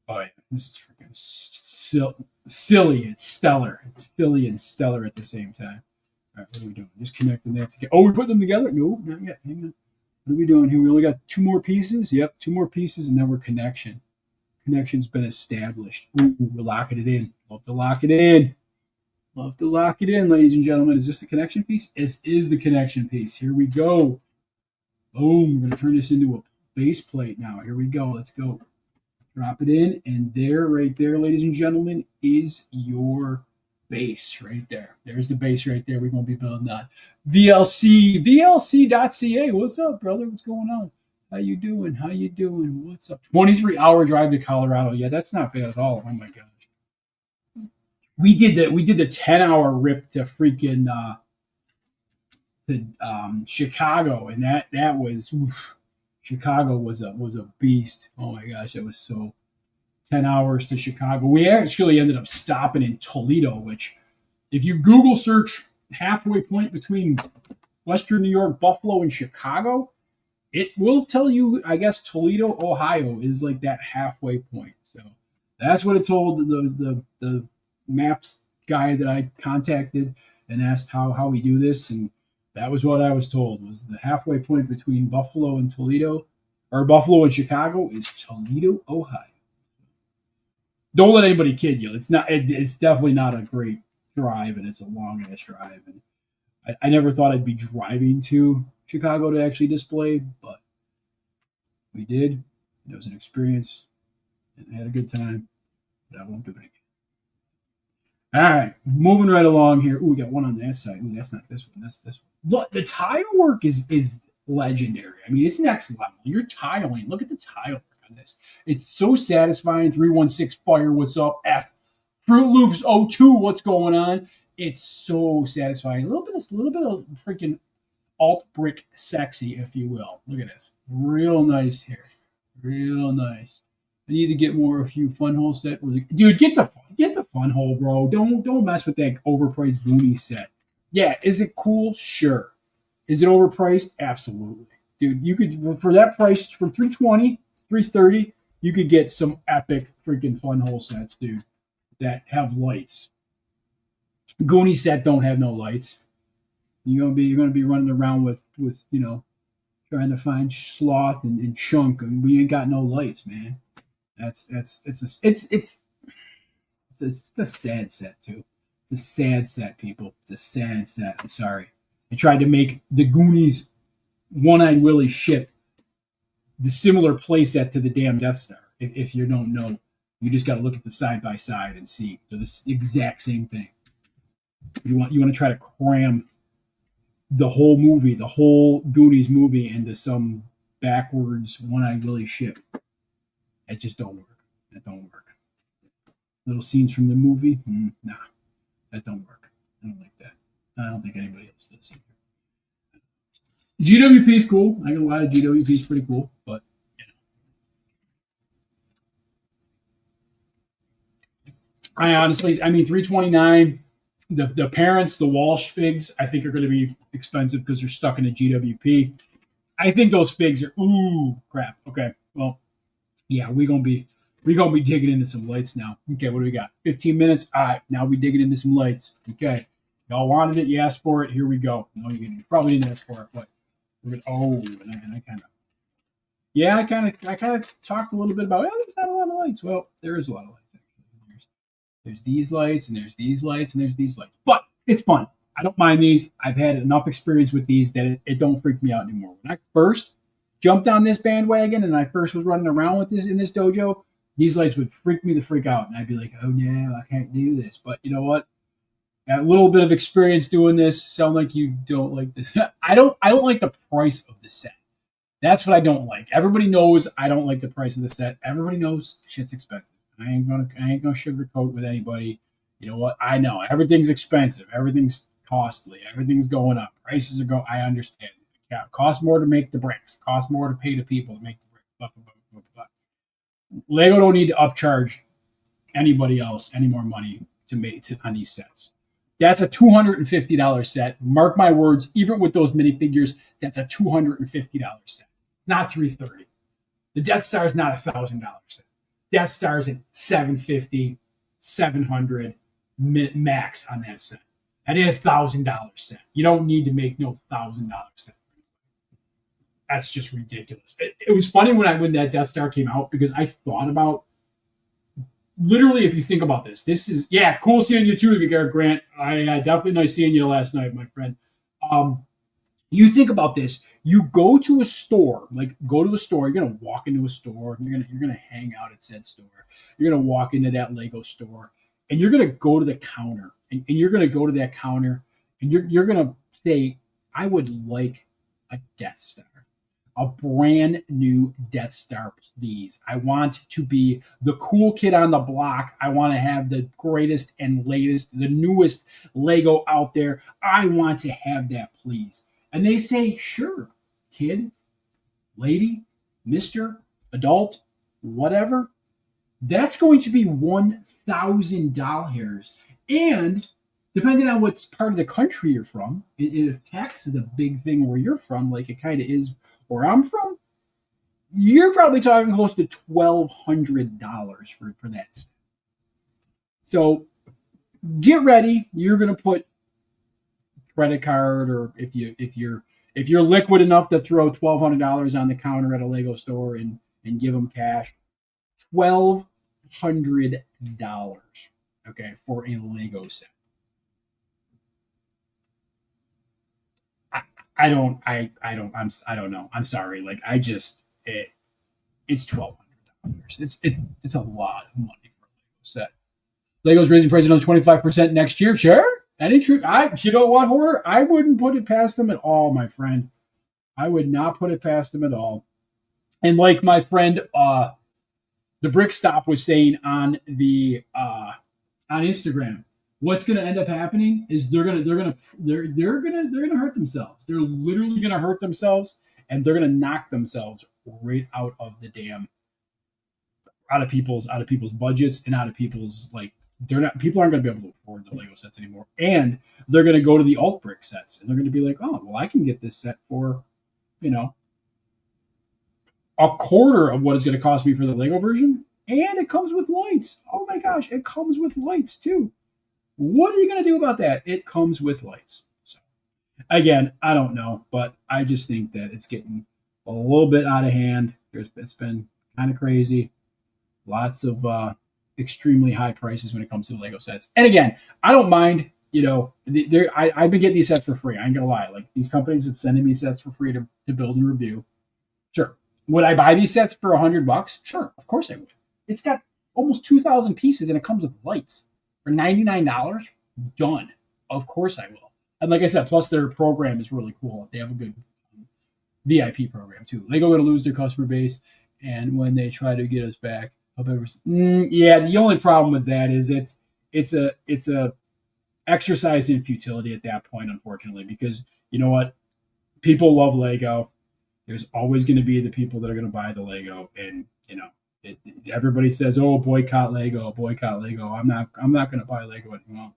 Oh, yeah. This is freaking silly. It's stellar. It's silly and stellar at the same time. All right, what are we doing? Just connecting that together. Oh, we put them together? No, not yet. Hang on. What are we doing here? We only got 2 more pieces. Yep, 2 more pieces, and then we're connection's been established. Ooh, we're locking it in. Love to lock it in. Love to lock it in, ladies and gentlemen. Is this the connection piece? This is the connection piece. Here we go. Boom. We're going to turn this into a base plate now. Here we go. Let's go. Drop it in. And there, right there, ladies and gentlemen, is your base right there. There's the base right there. We're going to be building that. VLC.ca. What's up, brother? What's going on? How you doing? How you doing? What's up? 23-hour drive to Colorado. Yeah, that's not bad at all. Oh, my gosh. We did the 10-hour rip to freaking to Chicago, and that was oof, Chicago was a beast. Oh my gosh, that was so 10 hours to Chicago. We actually ended up stopping in Toledo, which if you Google search halfway point between Western New York, Buffalo, and Chicago, it will tell you, I guess, Toledo, Ohio is like that halfway point. So that's what it told the maps guy that I contacted and asked how we do this, and that was what I was told, was the halfway point between Buffalo and Toledo, or Buffalo and Chicago, is Toledo, Ohio. Don't let anybody kid you. It's not. It's definitely not a great drive, and it's a long ass drive. And I never thought I'd be driving to Chicago to actually display, but we did. It was an experience, and I had a good time. But I won't do it again. All right, moving right along here. Ooh, we got one on that side. Ooh, that's not this one. That's this one. Look, the tile work is legendary. I mean, it's next level. You're tiling. Look at the tile work on this. It's so satisfying. 316 Fire, what's up? F Fruit Loops 02, what's going on? It's so satisfying. A little bit of freaking alt brick sexy, if you will. Look at this. Real nice here. Real nice. I need to get a few fun hole set. Dude, get the fun hole, bro. Don't mess with that overpriced Goonie set. Yeah, is it cool? Sure. Is it overpriced? Absolutely. Dude, you could, for that price, for $320, $330, you could get some epic freaking fun hole sets, dude, that have lights. Goonie set don't have no lights. You're gonna be running around with trying to find sloth and chunk, and we ain't got no lights, man. It's a sad set too. It's a sad set, people. It's a sad set. I'm sorry. I tried to make the Goonies One-Eyed Willie ship the similar playset to the damn Death Star. If you don't know, you just got to look at the side by side and see. They're the exact same thing. You want to try to cram the whole movie, the whole Goonies movie, into some backwards One-Eyed Willie ship. It just don't work. That don't work. Little scenes from the movie, nah, that don't work. I don't like that. I don't think anybody else does either. GWP is cool. I can lie, GWP is pretty cool, but I honestly, I mean, $329. The parents, the Walsh figs, I think are going to be expensive because they're stuck in a GWP. I think those figs are crap. Okay, well, yeah, we're gonna be digging into some lights now. Okay, what do we got? 15 minutes. All right, now we digging into some lights. Okay, y'all wanted it, you asked for it. Here we go. No, you probably didn't ask for it, but we're gonna, and I kind of talked a little bit about. There's not a lot of lights. Well, there is a lot of lights. Actually. There's these lights, and there's these lights, and there's these lights. But it's fun. I don't mind these. I've had enough experience with these that it don't freak me out anymore. When I first jumped on this bandwagon and I first was running around with this in this dojo, these lights would freak me the freak out, and I'd be like, "Oh no, I can't do this." But you know what? Got a little bit of experience doing this. Sound like you don't like this? I don't like the price of the set. That's what I don't like. Everybody knows I don't like the price of the set. Everybody knows shit's expensive. I ain't gonna sugarcoat with anybody. You know what? I know everything's expensive. Everything's costly. Everything's going up. Prices are going. I understand. Yeah, it costs more to make the bricks. It costs more to pay the people to make the bricks. Blah, blah, blah, blah, blah. Lego don't need to upcharge anybody else any more money to make on these sets. That's a $250 set. Mark my words. Even with those minifigures, that's a $250 set. It's not $330. The Death Star is not $1,000 set. Death Star's at $750, $700 max on that set. I did $1,000 set. You don't need to make no $1,000 set. That's just ridiculous. It was funny when that Death Star came out because I thought about literally, if you think about this, this is, yeah, cool seeing you too, Grant. I definitely nice seeing you last night, my friend. Um, you think about this. You go to a store, like go to a store. You're gonna walk into a store. You're gonna hang out at said store. You're gonna walk into that Lego store, and you're gonna go to the counter, and you're gonna go to that counter, and you're gonna say, "I would like a Death Star." A brand new Death Star, please. I want to be the cool kid on the block. I want to have the greatest and latest, the newest Lego out there. I want to have that, please. And they say, sure, kid, lady, mister, adult, whatever. That's going to be $1,000. And depending on what part of the country you're from, if tax is a big thing where you're from, like it kind of is where I'm from, you're probably talking close to $1,200 for that. So get ready. You're gonna put credit card, or if you're liquid enough to throw $1,200 on the counter at a Lego store and give them cash, $1,200. Okay, for a Lego set. I don't know. I'm sorry. Like it's $1,200. It's a lot of money for a Lego set. Lego's raising prices on 25% next year. Sure. Any true you know what, Hoarder? I wouldn't put it past them at all, my friend. I would not put it past them at all. And like my friend the Brick Stop was saying on Instagram, what's going to end up happening is they're gonna hurt themselves. They're literally going to hurt themselves, and they're going to knock themselves right out of the damn out of people's budgets, and out of people's, like, they're not people aren't going to be able to afford the Lego sets anymore, and they're going to go to the alt brick sets, and they're going to be like, oh well, I can get this set for, you know, a quarter of what it's going to cost me for the Lego version, and it comes with lights. Oh my gosh, it comes with lights too. What are you going to do about that? It comes with lights. So again, I don't know, but I just think that it's getting a little bit out of hand. It's been kind of crazy. Lots of extremely high prices when it comes to the Lego sets. And again, I don't mind. You know, I've been getting these sets for free. I ain't gonna lie. Like, these companies have sending me sets for free to build and review. Sure. Would I buy these sets for $100? Sure, of course I would. It's got almost 2,000 pieces, and it comes with lights for $99. Done. Of course I will. And like I said, plus their program is really cool. They have a good VIP program too. Lego going to lose their customer base, and when they try to get us back, yeah. The only problem with that is it's a exercise in futility at that point, unfortunately, because you know what, people love Lego. There's always going to be the people that are going to buy the Lego, and you know, everybody says, "Oh, boycott Lego, boycott Lego." I'm not going to buy Lego anymore.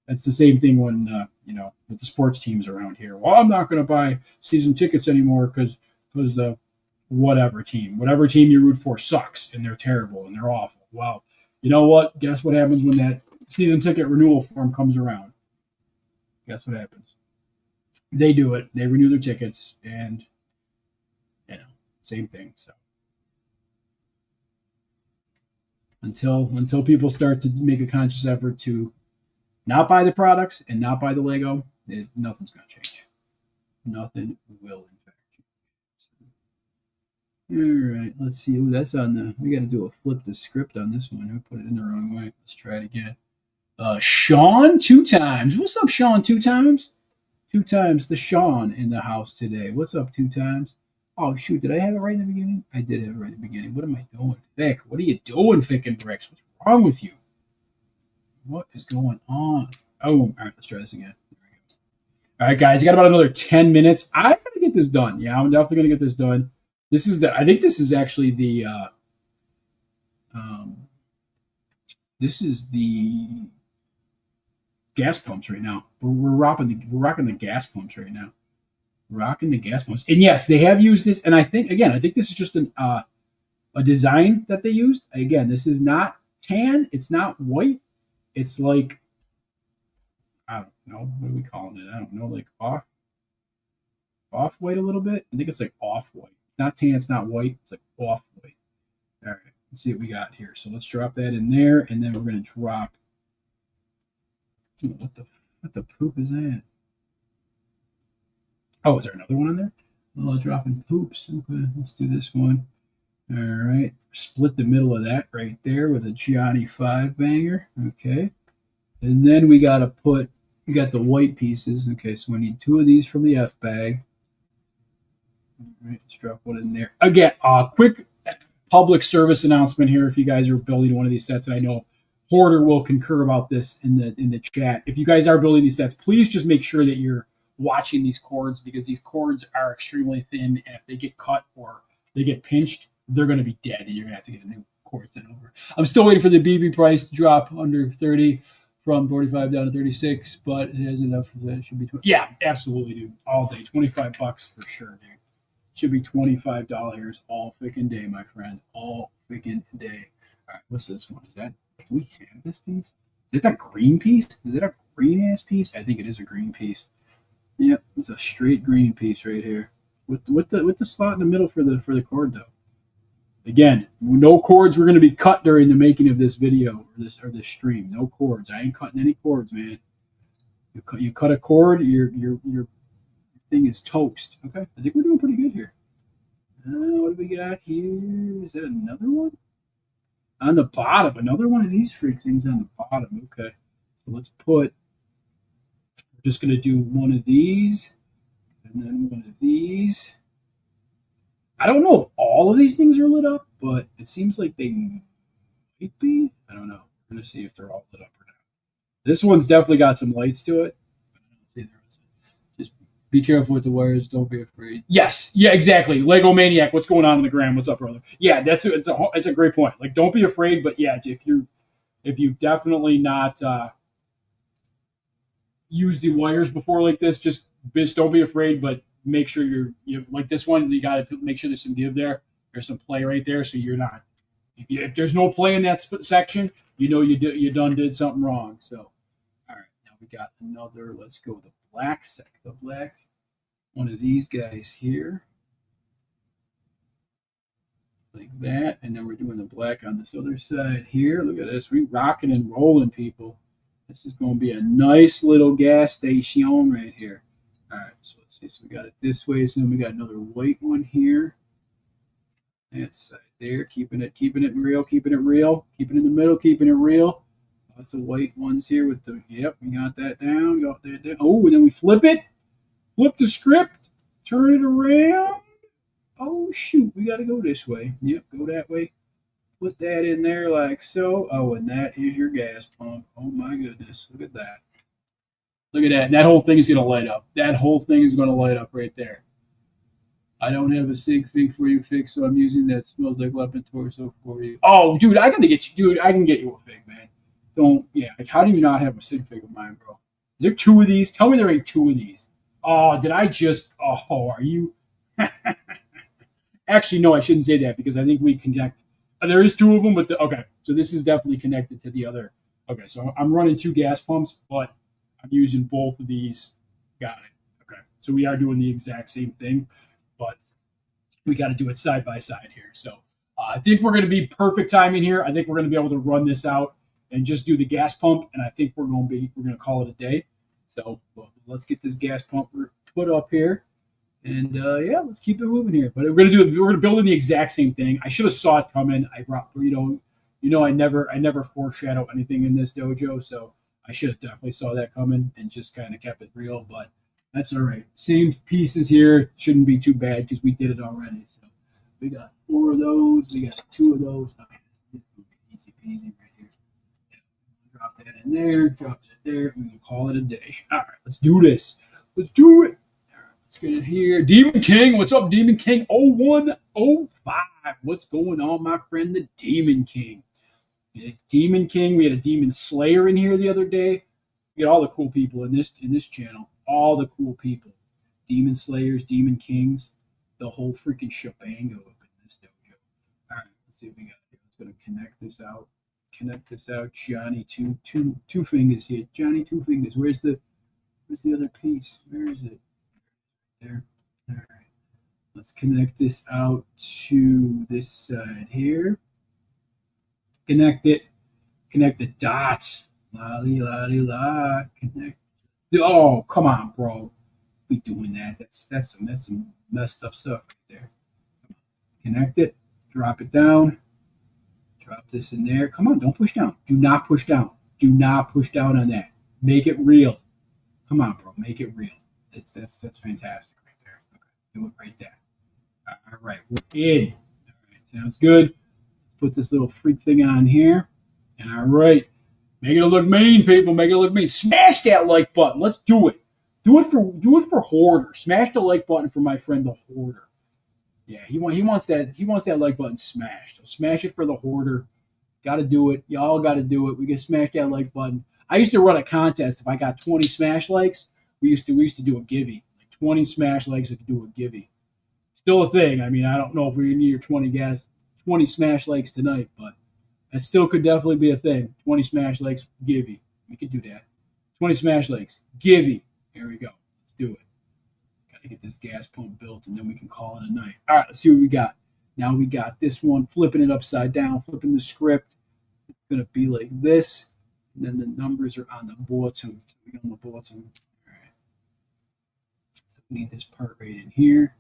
It's the same thing when you know, with the sports teams around here. Well, I'm not going to buy season tickets anymore because the whatever team you root for sucks, and they're terrible and they're awful. Well, you know what? Guess what happens when that season ticket renewal form comes around? Guess what happens? They do it. They renew their tickets, and you know, same thing. So until people start to make a conscious effort to not buy the products and not buy the Lego, nothing's going to change. Nothing will, in fact, change. All right, let's see. Ooh, that's on the. We got to do a flip the script on this one. I put it in the wrong way. Let's try it again. Sean 2 times. What's up, Sean 2 times? 2 times the Sean in the house today. What's up, 2 times? Oh, shoot. Did I have it right in the beginning? I did have it right in the beginning. What am I doing? Vic, what are you doing, Vic and Bricks? What's wrong with you? What is going on? Oh, all right. Let's try this again. There we go. All right, guys. You got about another 10 minutes. I got to get this done. Yeah, I'm definitely going to get this done. I think this is actually the, this is the gas pumps right now. We're rocking the gas pumps right now. Rocking the gas pumps. And yes, they have used this. And I think this is just a design that they used. Again, this is not tan. It's not white. It's like, I don't know. What are we calling it? I don't know. Like off white a little bit. I think it's like off white. It's not tan. It's not white. It's like off white. All right. Let's see what we got here. So let's drop that in there, and then we're going to drop. What the poop is that? Oh, is there another one on there? Oh, dropping poops. Okay, let's do this one. All right, split the middle of that right there with a Gianni 5 banger. Okay, and then we got the white pieces. Okay, so we need 2 of these from the F bag. All right, let's drop one in there. Again, quick public service announcement here. If you guys are building one of these sets, and I know Hoarder will concur about this in the chat. If you guys are building these sets, please just make sure that you're watching these cords, because these cords are extremely thin, and if they get cut or they get pinched, they're going to be dead, and you're going to have to get a new cord sent over. I'm still waiting for the BB price to drop under 30 from 45 down to 36, but it has enough for that. It should be 20. Yeah, absolutely, dude. All day. $25 for sure, dude. Should be $25 all freaking day, my friend. All freaking day. All right, what's this one? Do we have this piece? Is it that green piece? Is it a green ass piece? I think it is a green piece. Yep, it's a straight green piece right here. With the slot in the middle for the cord though. Again, no cords were going to be cut during the making of this video or this stream. No cords. I ain't cutting any cords, man. You cut a cord, your thing is toast. Okay, I think we're doing pretty good here. What do we got here? Is that another one? On the bottom, another one of these freak things on the bottom. Okay, so let's put. We're just going to do one of these, and then one of these. I don't know if all of these things are lit up, but it seems like they might be. I don't know. We're going to see if they're all lit up or not. This one's definitely got some lights to it. Just be careful with the wires. Don't be afraid. Yes. Yeah, exactly. Lego Maniac, what's going on in the gram? What's up, brother? Yeah, it's a great point. Like, don't be afraid, but yeah, if you've definitely not used the wires before like this, just don't be afraid, but make sure you like this one. You got to make sure there's some give there. There's some play right there, so you're not. If there's no play in that section, you done did something wrong. So, all right, now we got another. Let's go with the black the black. One of these guys here, like that, and then we're doing the black on this other side here. Look at this. We rocking and rolling, people. This is going to be a nice little gas station right here. All right, so let's see. So we got it this way. So then we got another white one here. That side there, keeping it real, keeping it in the middle, keeping it real. Lots of white ones here with the. Yep, we got that down. Got that down. Oh, and then we flip it. Flip the script. Turn it around. Oh shoot, we got to go this way. Yep, go that way. Put that in there like so. Oh, and that is your gas pump. Oh my goodness, look at that. Look at that. And that whole thing is going to light up. That whole thing is going to light up right there. I don't have a sig fig for you fix, so I'm using that smells like weapon torso for you. Oh, dude, I got to get you. Dude, I can get you a fig, man. Like, how do you not have a sig fig of mine, bro? Is there 2 of these? Tell me there ain't 2 of these. Oh, did I just, are you? Actually, no, I shouldn't say that because I think we connect. There is 2 of them, but okay. So this is definitely connected to the other. Okay, so I'm running 2 gas pumps, but I'm using both of these. Got it. Okay, so we are doing the exact same thing, but we got to do it side by side here. So I think we're going to be perfect timing here. I think we're going to be able to run this out and just do the gas pump, and I think we're going to call it a day. So let's get this gas pump put up here, and yeah, let's keep it moving here. But we're going to build in the exact same thing. I should have saw it coming. I never foreshadow anything in this dojo, so I should have definitely saw that coming and just kind of kept it real, but that's all right. Same pieces here. Shouldn't be too bad because we did it already. So we got 4 of those. We got 2 of those. Oh, yeah, easy peasy right here. Yeah. Drop that in there. Drop that there. And we'll call it a day. All right, let's do this. Let's do it. All right, let's get it here. Demon King. What's up, Demon King? 0105. What's going on, my friend, the Demon King? Demon King. We had a Demon Slayer in here the other day. We got all the cool people in this channel. All the cool people. Demon Slayers, Demon Kings, the whole freaking shebango up in this dojo. All right, let's see what we got here. Let's go to connect this out. Connect this out. Johnny two fingers here. Johnny 2 fingers. Where's the other piece? Where is it? There. All right. Let's connect this out to this side here. Connect it. Connect the dots. Lolly, lolly, la. Connect. Oh, come on, bro. We doing that. That's some messed up stuff right there. Connect it. Drop it down. Drop this in there. Come on, don't push down. Do not push down. Do not push down on that. Make it real. Come on, bro. Make it real. That's fantastic right there. Okay, do it right there. All right, we're in. All right, sounds good. Let's put this little freak thing on here. All right, make it look mean, people. Make it look mean. Smash that like button. Let's do it. Do it for Hoarder. Smash the like button for my friend the Hoarder. Yeah, he wants that like button smashed. So smash it for the Hoarder. Got to do it. Y'all got to do it. We can smash that like button. I used to run a contest. If I got 20 smash likes, we used to do a givey. Like 20 smash likes, we could do a givey. Still a thing. I mean, I don't know if we're near 20 smash likes tonight, but that still could definitely be a thing. 20 smash likes, givey. We could do that. 20 smash likes, givey. Here we go. Let's do it. Got to get this gas pump built, and then we can call it a night. All right, let's see what we got. Now we got this one, flipping it upside down, flipping the script. It's going to be like this. And then the numbers are on the bottom. We got on the bottom. All right. So we need this part right in here.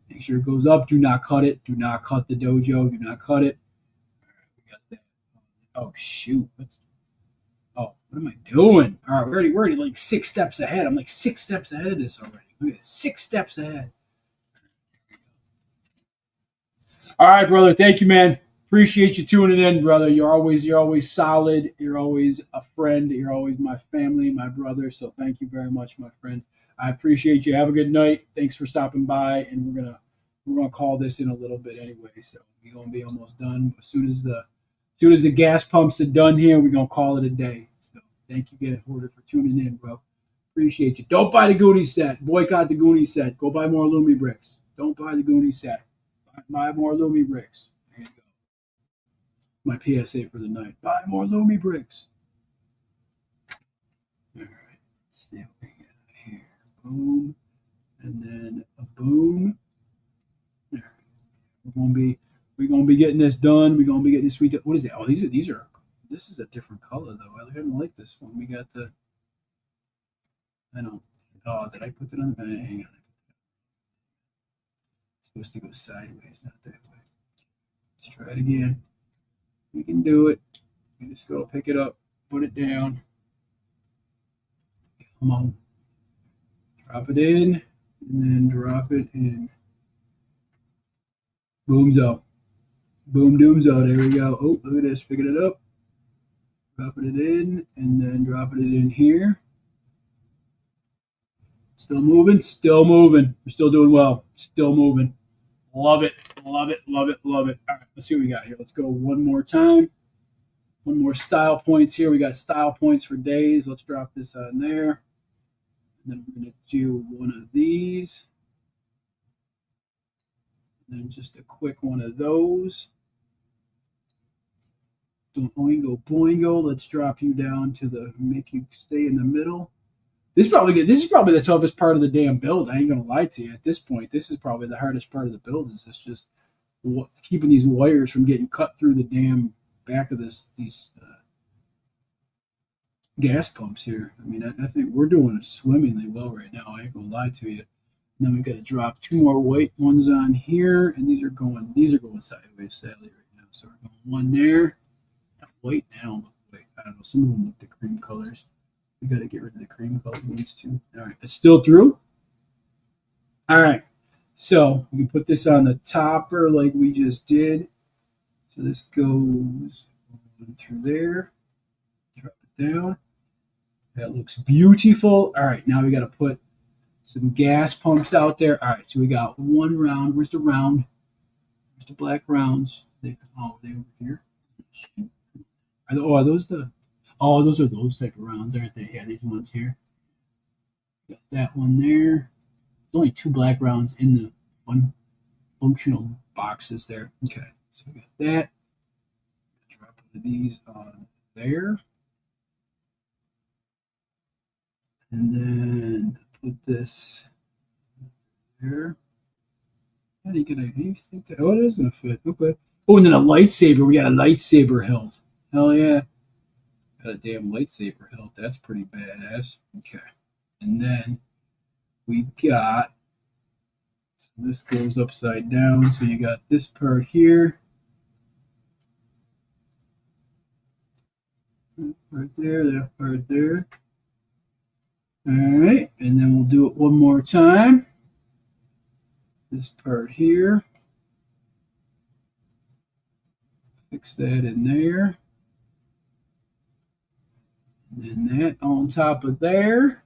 Make sure it goes up. Do not cut it. Do not cut the dojo. Do not cut it. All right, we got that. Oh, shoot. What am I doing? All right, we're already like 6 steps ahead. I'm like 6 steps ahead of this already. Look at this. 6 steps ahead. All right, brother. Thank you, man. Appreciate you tuning in, brother. You're always solid. You're always a friend. You're always my family, my brother. So thank you very much, my friend. I appreciate you. Have a good night. Thanks for stopping by, and we're gonna call this in a little bit anyway. So we're gonna be almost done. As soon as the gas pumps are done here, we're gonna call it a day. So thank you again, Hoarder, for tuning in, bro. Appreciate you. Don't buy the Goonies set. Boycott the Goonies set. Go buy more Lumibricks. Don't buy the Goonies set. Buy more Lumibricks. There you go. My PSA for the night. Buy more Lumibricks. All right. Let's see what we got here. Boom. And then a boom. All right. We're gonna be getting this done. We're gonna be getting this sweet. What is it? Oh, these are. This is a different color though. I didn't like this one. We got the. I don't. Oh, did I put it on the? Hang on. It's supposed to go sideways, not that way. Let's try it again. We can do it. We just go pick it up, put it down. Come on. Drop it in, and then drop it in. Boomzo. Boom doomzo. There we go. Oh, look at this. Picking it up. Dropping it in, and then dropping it in here. Still moving. Still moving. We're still doing well. Still moving. Love it. Love it. Love it. Love it. All right, let's see what we got here. Let's go one more time. One more style points here. We got style points for days. Let's drop this on there. And then we're going to do one of these. And then just a quick one of those. Don't oingo boingo. Let's drop you down to the make you stay in the middle. This is probably the toughest part of the damn build. I ain't gonna lie to you. At this point, this is probably the hardest part of the build. Is this just keeping these wires from getting cut through the damn back of these gas pumps here. I mean, I think we're doing swimmingly well right now. I ain't gonna lie to you. And then we got to drop 2 more white ones on here, and these are going sideways, sadly, right now. So we're going one there. Not white now, but white. I don't know. Some of them look the cream colors. We got to get rid of the cream color ones too. All right, it's still through. All right, so we can put this on the topper like we just did. So this goes through there. Drop it down. That looks beautiful. All right, now we got to put some gas pumps out there. All right, so we got one round. Where's the round? Where's the black rounds? They over here. Are those the? Oh, those are those type of rounds, aren't they? Yeah, these ones here. Got that one there. There's only 2 black rounds in the one functional boxes there. Okay, so we got that. Drop one of these on there. And then put this there. How do you think that? Oh, it is going to fit. Okay. Oh, and then a lightsaber. We got a lightsaber hilt. Hell yeah. Got a damn lightsaber hilt. That's pretty badass. Okay. And then we got, so this goes upside down. So you got this part here. Right there, that part there. All right. And then we'll do it one more time. This part here. Fix that in there. And then that on top of there.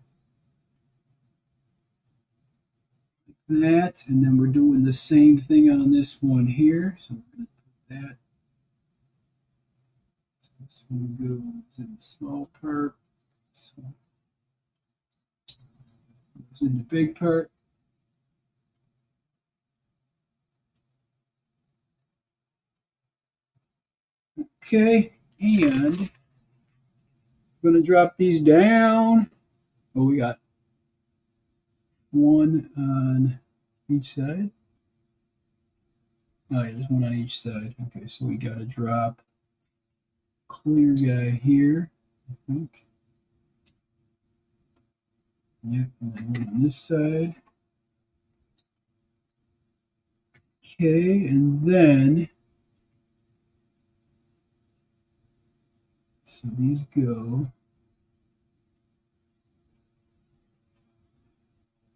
That. And then we're doing the same thing on this one here. So we're going to put that. So this one goes in the small part. So goes in the big part. Okay. And I'm going to drop these down. Oh, we got one on each side. Oh, yeah, there's one on each side. Okay, so we got to drop clear guy here, I think. Yep, and then one on this side. Okay, and then, so these go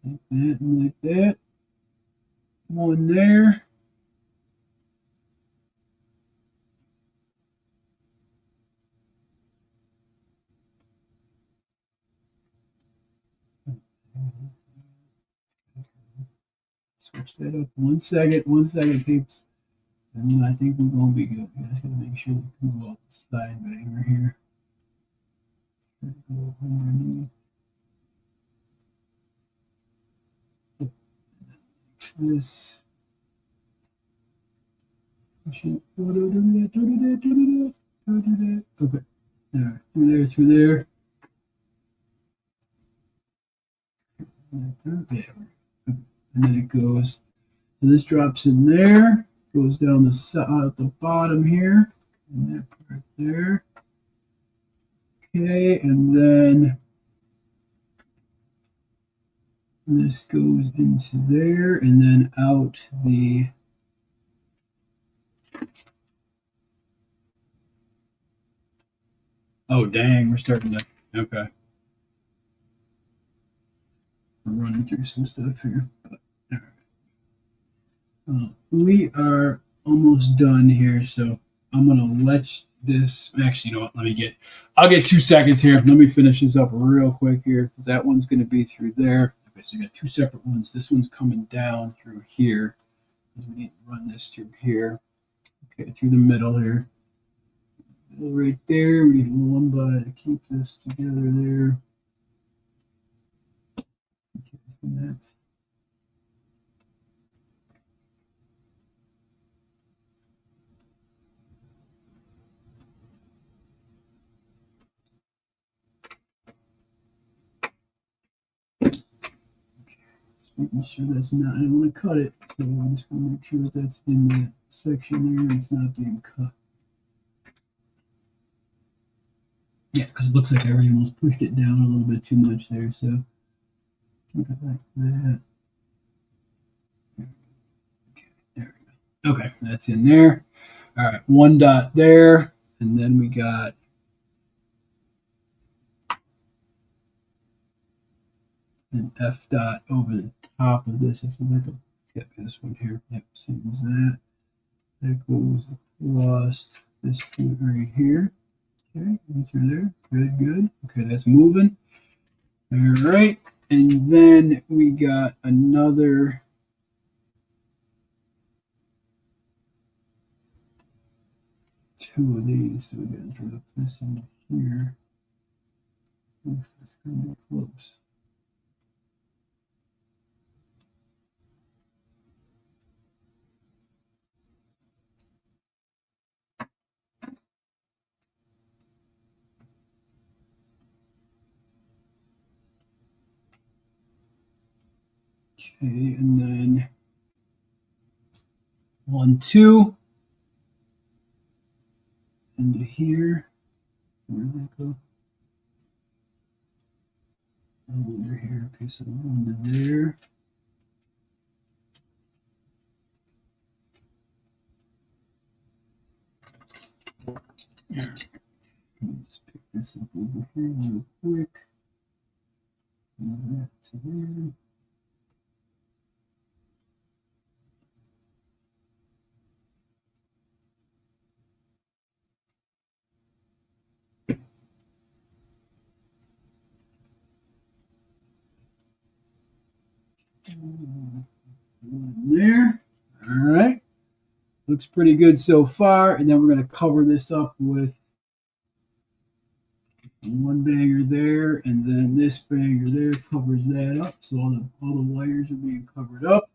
like that and like that. One there. Switch that up. 1 second, peeps. And then I think we're going to be good. I just got to make sure we can go up the side banger here. Go underneath. This. Okay. All right. Through there. There. And then it goes. So this drops in there. Goes down the side at the bottom here. And that part there. Okay, and then this goes into there and then out the oh dang, we're starting to okay. We're running through some stuff here. But, all right. We are almost done here, so I'm gonna let this actually, you know what, I'll get 2 seconds here. Let me finish this up real quick here because that one's gonna be through there. Okay, so you got 2 separate ones. This one's coming down through here. We need to run this through here. Okay, through the middle here. Right there, we need one by to keep this together there. Okay, so that's making sure that's not, I don't want to cut it, so I'm just going to make sure that that's in that section there and it's not being cut. Yeah, because it looks like I already almost pushed it down a little bit too much there, so keep it like that. Okay, there we go. Okay, that's in there. All right, 1 dot there, and then we got an F dot over the top of this. It's got this one here. Yep, same as that. That goes across this point right here. Okay, and through there. Good, good. Okay, that's moving. All right, and then we got another. Two of these, so we got to drop this in here. Oof, that's going to be close. Okay, and then 1, 2. into here. Where did that go? Under here. Okay, so under there. Let me just pick this up over here real quick. Move that to there. There. All right. Looks pretty good so far. And then we're going to cover this up with one banger there, and then this banger there covers that up. So all the wires are being covered up.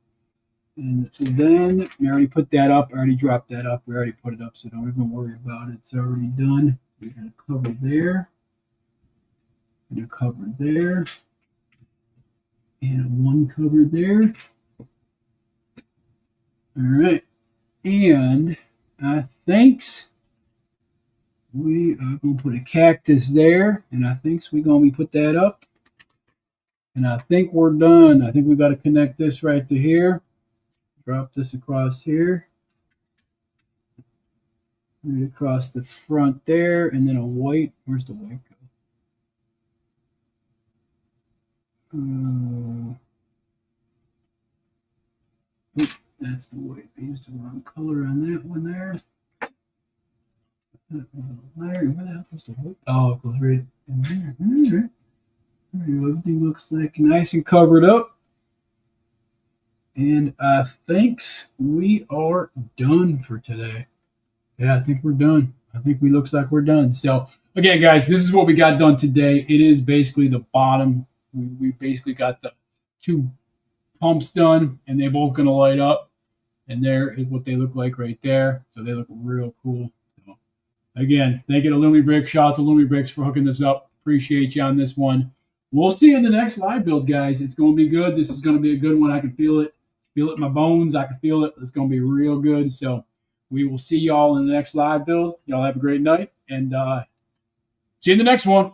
And then we already put that up. I already dropped that up. We already put it up, so don't even worry about it. It's already done. We're going to cover there. And a cover there. And one cover there. All right. And I think we are going to put a cactus there. And I think we're going to put that up. And I think we're done. I think we got to connect this right to here. Drop this across here. Right across the front there. And then a white. Where's the white go? That's the white. I used the wrong color on that one there. Larry, where the hell is the white? Oh, it goes right in there. All right. Everything looks like nice and covered up. And I think we are done for today. Yeah, I think we're done. I think we looks like we're done. So again, guys, this is what we got done today. It is basically the bottom. We basically got the two pumps done, and they're both going to light up. And there is what they look like right there. So they look real cool. So again, thank you to Lumibricks. Shout out to Lumibricks for hooking this up. Appreciate you on this one. We'll see you in the next live build, guys. It's going to be good. This is going to be a good one. I can feel it. Feel it in my bones. I can feel it. It's going to be real good. So we will see y'all in the next live build. Y'all have a great night. And see you in the next one.